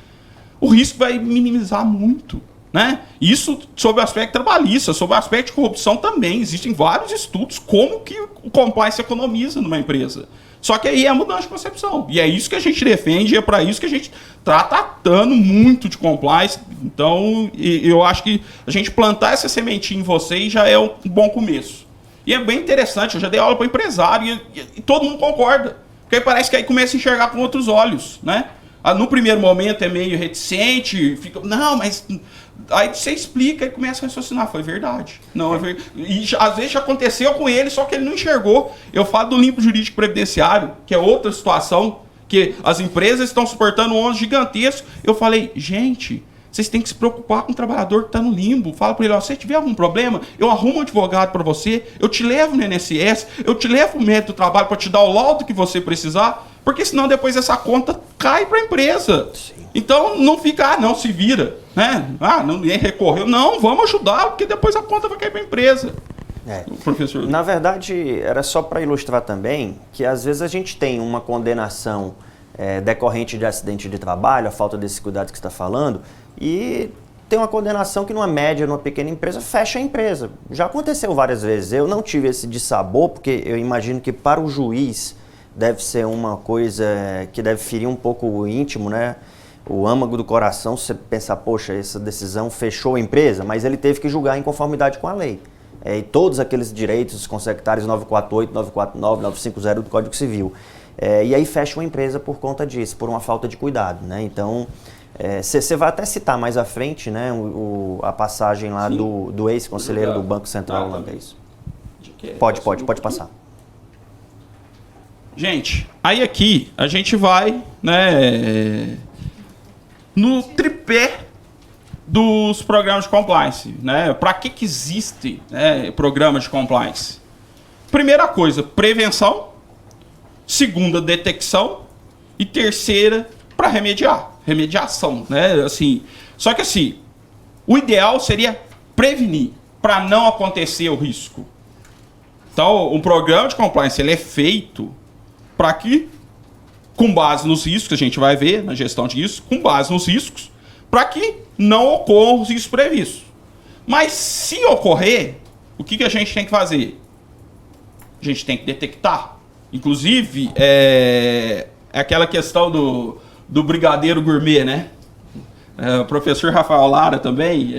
o risco vai minimizar muito. Né? Isso sobre o aspecto trabalhista, sobre o aspecto de corrupção também. Existem vários estudos como que o compliance economiza numa empresa. Só que aí é a mudança de concepção. E é isso que a gente defende, e é para isso que a gente está tratando muito de compliance. Então, eu acho que a gente plantar essa sementinha em vocês já é um bom começo. E é bem interessante, eu já dei aula para empresário e todo mundo concorda. Porque aí parece que aí começa a enxergar com outros olhos, né? No primeiro momento é meio reticente, fica, não, mas... Aí você explica e começa a raciocinar. Foi verdade. Não, é verdade. E às vezes já aconteceu com ele, só que ele não enxergou. Eu falo do limpo jurídico previdenciário, que é outra situação, que as empresas estão suportando um ônus gigantesco. Eu falei, gente, Vocês têm que se preocupar com o trabalhador que está no limbo. Fala para ele, ó, se tiver algum problema, eu arrumo um advogado para você, eu te levo no INSS, eu te levo o médico do trabalho para te dar o laudo que você precisar, porque senão depois essa conta cai para a empresa. Sim. Então não fica, não, se vira, né? Ninguém recorreu. Não, vamos ajudar, porque depois a conta vai cair para a empresa. Professor. Na verdade, era só para ilustrar também que às vezes a gente tem uma condenação decorrente de acidente de trabalho, a falta desse cuidado que você está falando, e tem uma condenação que numa média, numa pequena empresa, fecha a empresa. Já aconteceu várias vezes. Eu não tive esse dissabor, porque eu imagino que para o juiz deve ser uma coisa que deve ferir um pouco o íntimo, né? O âmago do coração, você pensar, poxa, essa decisão fechou a empresa, mas ele teve que julgar em conformidade com a lei. E todos aqueles direitos consectários 948, 949, 950 do Código Civil. E aí fecha uma empresa por conta disso, por uma falta de cuidado, né? Então, você vai até citar mais à frente, né, a passagem lá do ex-conselheiro do Banco Central holandês. Pode passar. Gente, aí aqui a gente vai, né, no tripé dos programas de compliance, né? Para que existe, né, programas de compliance? Primeira coisa, prevenção. Segunda, detecção. E terceira, para remediação, né? Assim, só que assim, o ideal seria prevenir, para não acontecer o risco. Então, um programa de compliance ele é feito para que, com base nos riscos, que a gente vai ver na gestão de riscos, com base nos riscos, para que não ocorram os riscos previstos. Mas se ocorrer, o que a gente tem que fazer? A gente tem que detectar. Inclusive, é aquela questão do brigadeiro gourmet, né? O professor Rafael Lara também,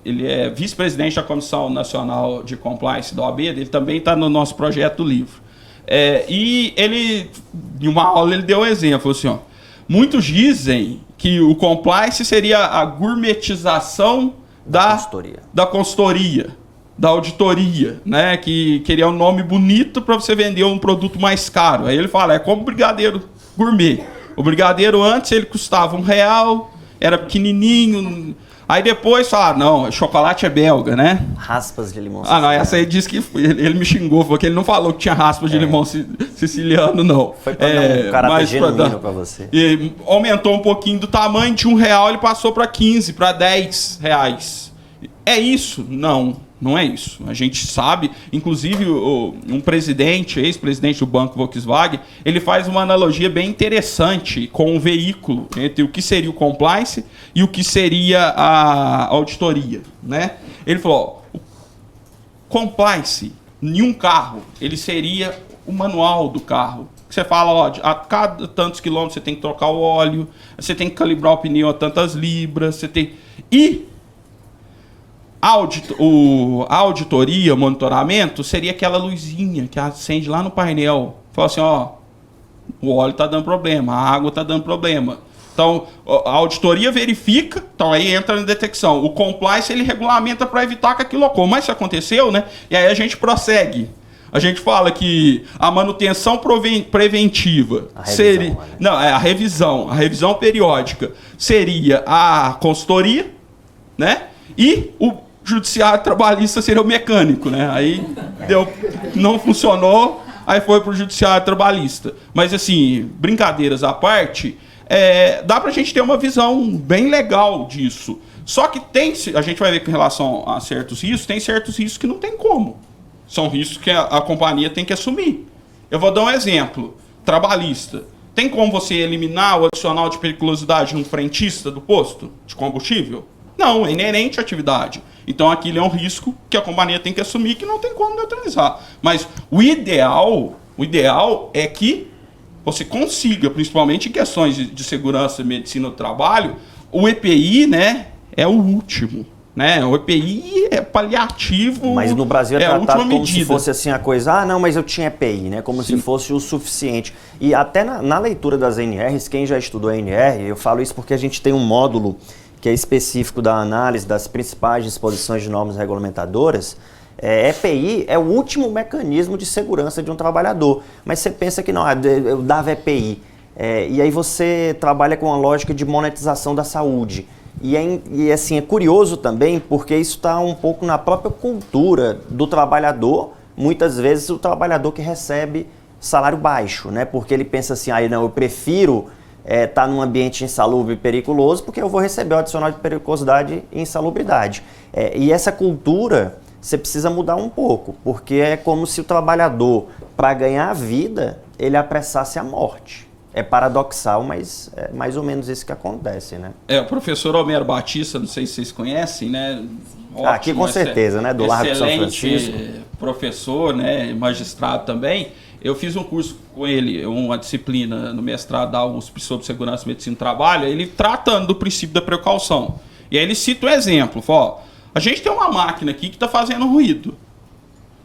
ele é vice-presidente da Comissão Nacional de Compliance da OAB, ele também está no nosso projeto do livro. E ele, em uma aula, ele deu um exemplo, assim, ó, muitos dizem que o compliance seria a gourmetização da consultoria, da auditoria, né? Que queria um nome bonito para você vender um produto mais caro. Aí ele fala, é como brigadeiro gourmet. O brigadeiro antes ele custava R$1, era pequenininho. Aí depois fala, não, chocolate é belga, né? Raspas de limão siciliano. Não, essa aí disse que ele me xingou, falou que ele não falou que tinha raspas de limão siciliano, não. Foi para dar um caráter genuíno para você. E aumentou um pouquinho do tamanho, de R$1 ele passou para 15, para R$10. É isso? Não é isso. A gente sabe, inclusive um presidente, ex-presidente do Banco Volkswagen, ele faz uma analogia bem interessante com o veículo, entre o que seria o compliance e o que seria a auditoria, né? Ele falou, ó, o compliance em um carro, ele seria o manual do carro. Você fala, ó, a cada tantos quilômetros você tem que trocar o óleo, você tem que calibrar o pneu a tantas libras, você tem... E a auditoria, o monitoramento, seria aquela luzinha que acende lá no painel. Fala assim, ó, o óleo está dando problema, a água está dando problema. Então, a auditoria verifica, então aí entra na detecção. O compliance, ele regulamenta para evitar que aquilo ocorra. Mas isso aconteceu, né? E aí a gente prossegue. A gente fala que a manutenção preventiva seria... Não, a revisão periódica seria a consultoria, né? E o judiciário trabalhista seria o mecânico, né? Aí não funcionou, aí foi para o judiciário trabalhista. Mas assim, brincadeiras à parte, dá para a gente ter uma visão bem legal disso. Só que a gente vai ver que em relação a certos riscos, tem certos riscos que não tem como. São riscos que a companhia tem que assumir. Eu vou dar um exemplo, trabalhista. Tem como você eliminar o adicional de periculosidade num frentista do posto de combustível? Não, é inerente à atividade. Então aquilo é um risco que a companhia tem que assumir que não tem como neutralizar. Mas o ideal é que você consiga, principalmente em questões de segurança e medicina do trabalho, o EPI, né, é o último. Né? O EPI é paliativo. Mas no Brasil é tratado como se fosse assim a coisa, não, mas eu tinha EPI, né? Como se fosse o suficiente. E até na leitura das NRs, quem já estudou a NR, eu falo isso porque a gente tem um módulo que é específico da análise das principais disposições de normas regulamentadoras. EPI é o último mecanismo de segurança de um trabalhador. Mas você pensa que não, eu dava EPI. E aí você trabalha com a lógica de monetização da saúde. E assim, é curioso também, porque isso está um pouco na própria cultura do trabalhador, muitas vezes o trabalhador que recebe salário baixo, né? Porque ele pensa assim, não, eu prefiro estar num ambiente insalubre e periculoso, porque eu vou receber o adicional de periculosidade e insalubridade. E essa cultura, você precisa mudar um pouco, porque é como se o trabalhador, para ganhar a vida, ele apressasse a morte. É paradoxal, mas é mais ou menos isso que acontece, né? O professor Homero Batista, não sei se vocês conhecem, né? Ótimo, aqui com certeza, né? Do Largo de São Francisco. Professor, né? Magistrado também. Eu fiz um curso com ele, uma disciplina no mestrado da USP sobre segurança, medicina e trabalho, ele tratando do princípio da precaução. E aí ele cita um exemplo, fala, a gente tem uma máquina aqui que está fazendo ruído.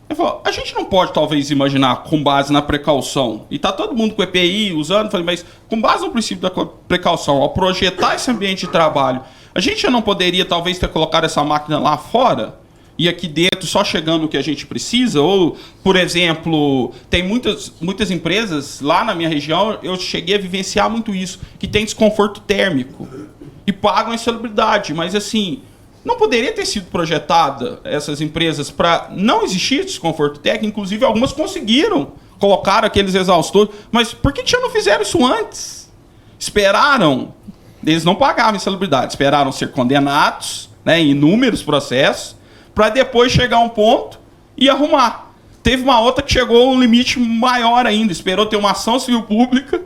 Ele falou, a gente não pode talvez imaginar com base na precaução, e está todo mundo com EPI usando, falei, mas com base no princípio da precaução, ao projetar esse ambiente de trabalho, a gente já não poderia talvez ter colocado essa máquina lá fora? E aqui dentro só chegando o que a gente precisa? Ou, por exemplo, tem muitas empresas lá na minha região, eu cheguei a vivenciar muito isso, que tem desconforto térmico e pagam insalubridade, mas assim, não poderia ter sido projetada essas empresas para não existir desconforto técnico, inclusive algumas conseguiram colocar aqueles exaustores, mas por que já não fizeram isso antes? Esperaram, eles não pagavam insalubridade, esperaram ser condenados, né, em inúmeros processos, para depois chegar a um ponto e arrumar. Teve uma outra que chegou a um limite maior ainda, esperou ter uma ação civil pública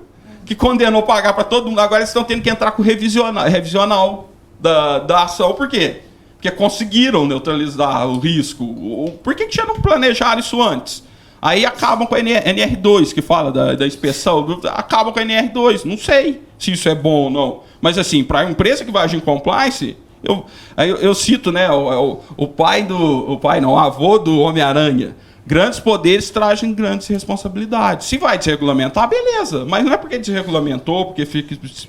que condenou pagar para todo mundo. Agora eles estão tendo que entrar com o revisional da ação. Por quê? Porque conseguiram neutralizar o risco. Por que já não planejaram isso antes? Aí acabam com a NR2, que fala da inspeção. Acabam com a NR2. Não sei se isso é bom ou não. Mas assim, para a empresa que vai agir em compliance... Eu cito, né, o avô do Homem-Aranha. Grandes poderes trazem grandes responsabilidades. Se vai desregulamentar, beleza. Mas não é porque desregulamentou, porque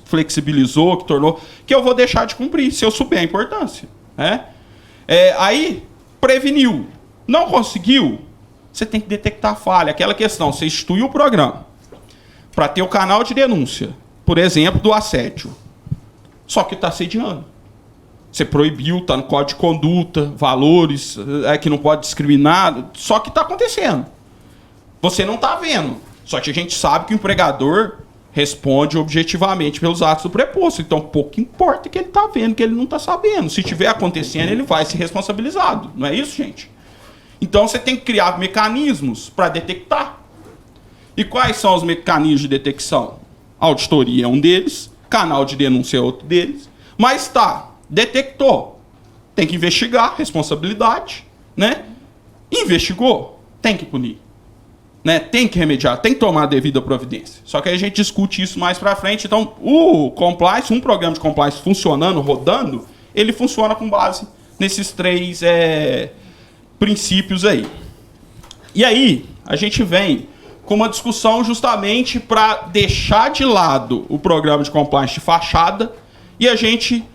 flexibilizou, que tornou, que eu vou deixar de cumprir, se eu souber a importância. Né? Aí, preveniu. Não conseguiu, você tem que detectar a falha. Aquela questão, você instituiu o programa para ter o canal de denúncia, por exemplo, do assédio. Só que está assediando. Você proibiu, está no código de conduta, valores, que não pode discriminar, só que está acontecendo. Você não está vendo. Só que a gente sabe que o empregador responde objetivamente pelos atos do preposto. Então, pouco importa que ele está vendo, que ele não está sabendo. Se estiver acontecendo, ele vai ser responsabilizado. Não é isso, gente? Então, você tem que criar mecanismos para detectar. E quais são os mecanismos de detecção? Auditoria é um deles, canal de denúncia é outro deles. Mas detectou, tem que investigar, responsabilidade, né? Investigou, tem que punir, né? Tem que remediar, tem que tomar a devida providência. Só que aí a gente discute isso mais pra frente. Então, o compliance, um programa de compliance funcionando, rodando, ele funciona com base nesses três princípios aí. E aí, a gente vem com uma discussão justamente para deixar de lado o programa de compliance de fachada e a gente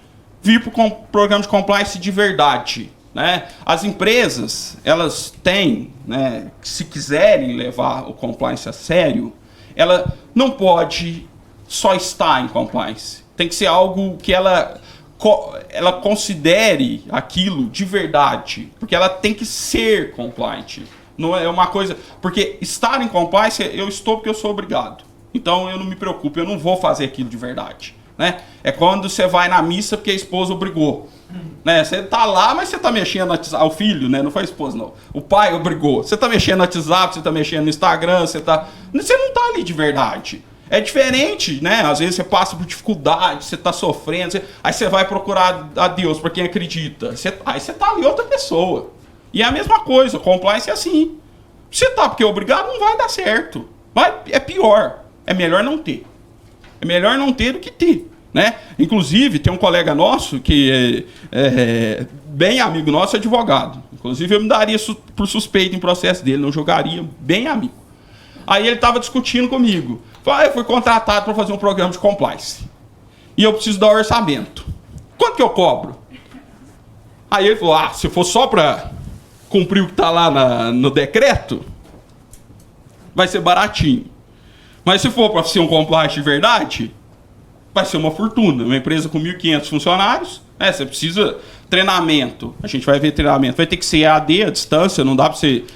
vir para o programa de compliance de verdade. Né? As empresas, elas têm, né, se quiserem levar o compliance a sério, ela não pode só estar em compliance. Tem que ser algo que ela considere aquilo de verdade, porque ela tem que ser compliant. Não é uma coisa... Porque estar em compliance, eu estou porque eu sou obrigado. Então eu não me preocupo, eu não vou fazer aquilo de verdade. Né? É quando você vai na missa porque a esposa obrigou. Né? Você tá lá, mas você tá mexendo no WhatsApp. O filho, né? Não foi a esposa, não. O pai obrigou. Você tá mexendo no WhatsApp, você tá mexendo no Instagram, você não tá ali de verdade. É diferente, né? Às vezes você passa por dificuldade, você tá sofrendo, aí você vai procurar a Deus para quem acredita. Aí você tá ali outra pessoa. E é a mesma coisa, o compliance é assim. Você tá porque é obrigado, não vai dar certo. É pior. É melhor não ter. É melhor não ter do que ter. Né? Inclusive, tem um colega nosso que é bem amigo nosso, advogado. Inclusive, eu me daria por suspeito em processo dele, não jogaria, bem amigo. Aí ele estava discutindo comigo. Falei, eu fui contratado para fazer um programa de compliance. E eu preciso dar orçamento. Quanto que eu cobro? Aí ele falou, se for só para cumprir o que está lá no decreto, vai ser baratinho. Mas se for para ser um compliance de verdade, vai ser uma fortuna. Uma empresa com 1.500 funcionários, né? Você precisa treinamento. A gente vai ver treinamento. Vai ter que ser EAD, à distância, não dá para ser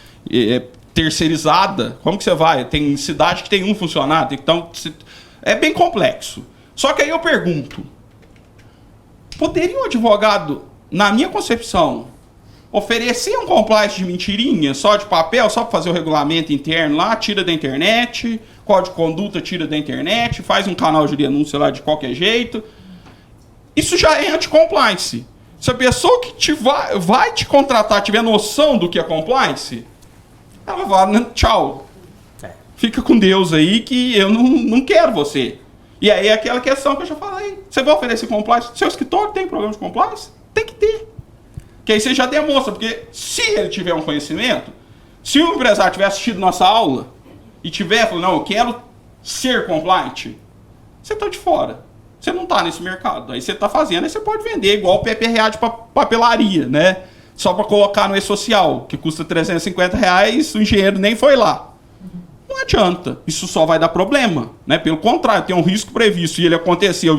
terceirizada. Como que você vai? Tem cidade que tem um funcionário. Então, é bem complexo. Só que aí eu pergunto, poderia um advogado, na minha concepção, oferecer um compliance de mentirinha, só de papel, só para fazer o regulamento interno lá, tira da internet, código de conduta tira da internet, faz um canal de denúncia lá de qualquer jeito? Isso já é anti-compliance. Se a pessoa que vai te contratar tiver noção do que é compliance, ela vai, tchau. Fica com Deus aí que eu não quero você. E aí é aquela questão que eu já falei. Você vai oferecer compliance? Seu escritório tem problema de compliance? Tem que ter. Que aí você já demonstra, porque se ele tiver um conhecimento, se o empresário tiver assistido nossa aula e tiver falando, não, eu quero ser compliant, você está de fora. Você não está nesse mercado. Aí você está fazendo, aí você pode vender igual o PPRA de papelaria, né? Só para colocar no e-social, que custa R$350, o engenheiro nem foi lá. Não adianta. Isso só vai dar problema, né? Pelo contrário, tem um risco previsto e ele aconteceu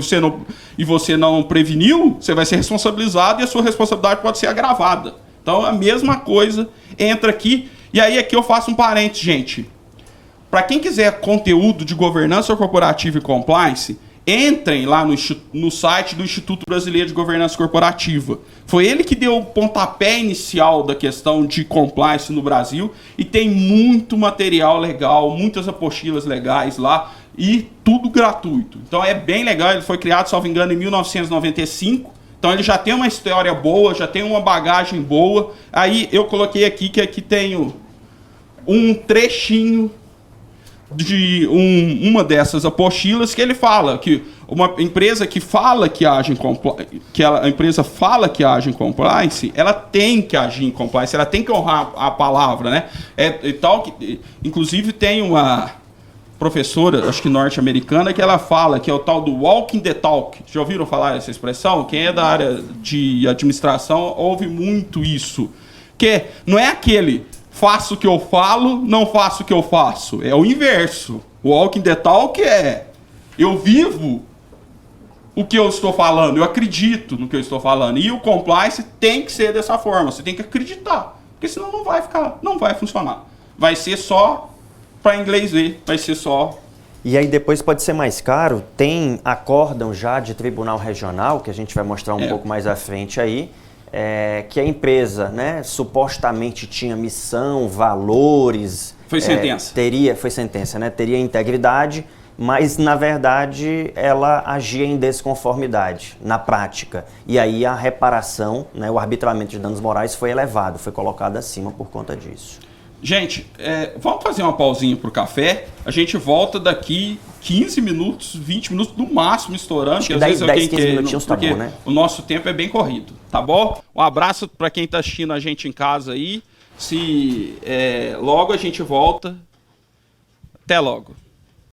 e você não preveniu, você vai ser responsabilizado e a sua responsabilidade pode ser agravada. Então, a mesma coisa entra aqui. E aí aqui eu faço um parênteses, gente. Para quem quiser conteúdo de governança corporativa e compliance, entrem lá no site do Instituto Brasileiro de Governança Corporativa. Foi ele que deu o pontapé inicial da questão de compliance no Brasil e tem muito material legal, muitas apostilas legais lá e tudo gratuito. Então é bem legal, ele foi criado, salvo engano, em 1995, então ele já tem uma história boa, já tem uma bagagem boa. Aí eu coloquei aqui que aqui tenho um trechinho de uma dessas apostilas que ele fala que uma empresa que fala que age em compliance, ela tem que agir em compliance, ela tem que honrar a palavra, né? Inclusive tem uma professora, acho que norte-americana, que ela fala que é o tal do walking the talk. Já ouviram falar essa expressão? Quem é da área de administração ouve muito isso. Que não é aquele faço o que eu falo, não faço o que eu faço. É o inverso. O walking the talk é eu vivo o que eu estou falando, eu acredito no que eu estou falando. E o compliance tem que ser dessa forma. Você tem que acreditar. Porque senão não vai funcionar. Vai ser só para inglês ver, vai ser só. E aí depois pode ser mais caro. Tem acórdão já de tribunal regional, que a gente vai mostrar um pouco mais à frente aí. Que a empresa, né, supostamente tinha missão, valores... Foi sentença. Foi sentença, né? Teria integridade, mas, na verdade, ela agia em desconformidade, na prática. E aí a reparação, né, o arbitramento de danos morais foi elevado, foi colocado acima por conta disso. Gente, vamos fazer uma pausinha pro café. A gente volta daqui 15 minutos, 20 minutos, no máximo estourando. Acho que 10, 15 minutinhos tá bom, né? O nosso tempo é bem corrido, tá bom? Um abraço para quem tá assistindo a gente em casa aí. Logo a gente volta. Até logo.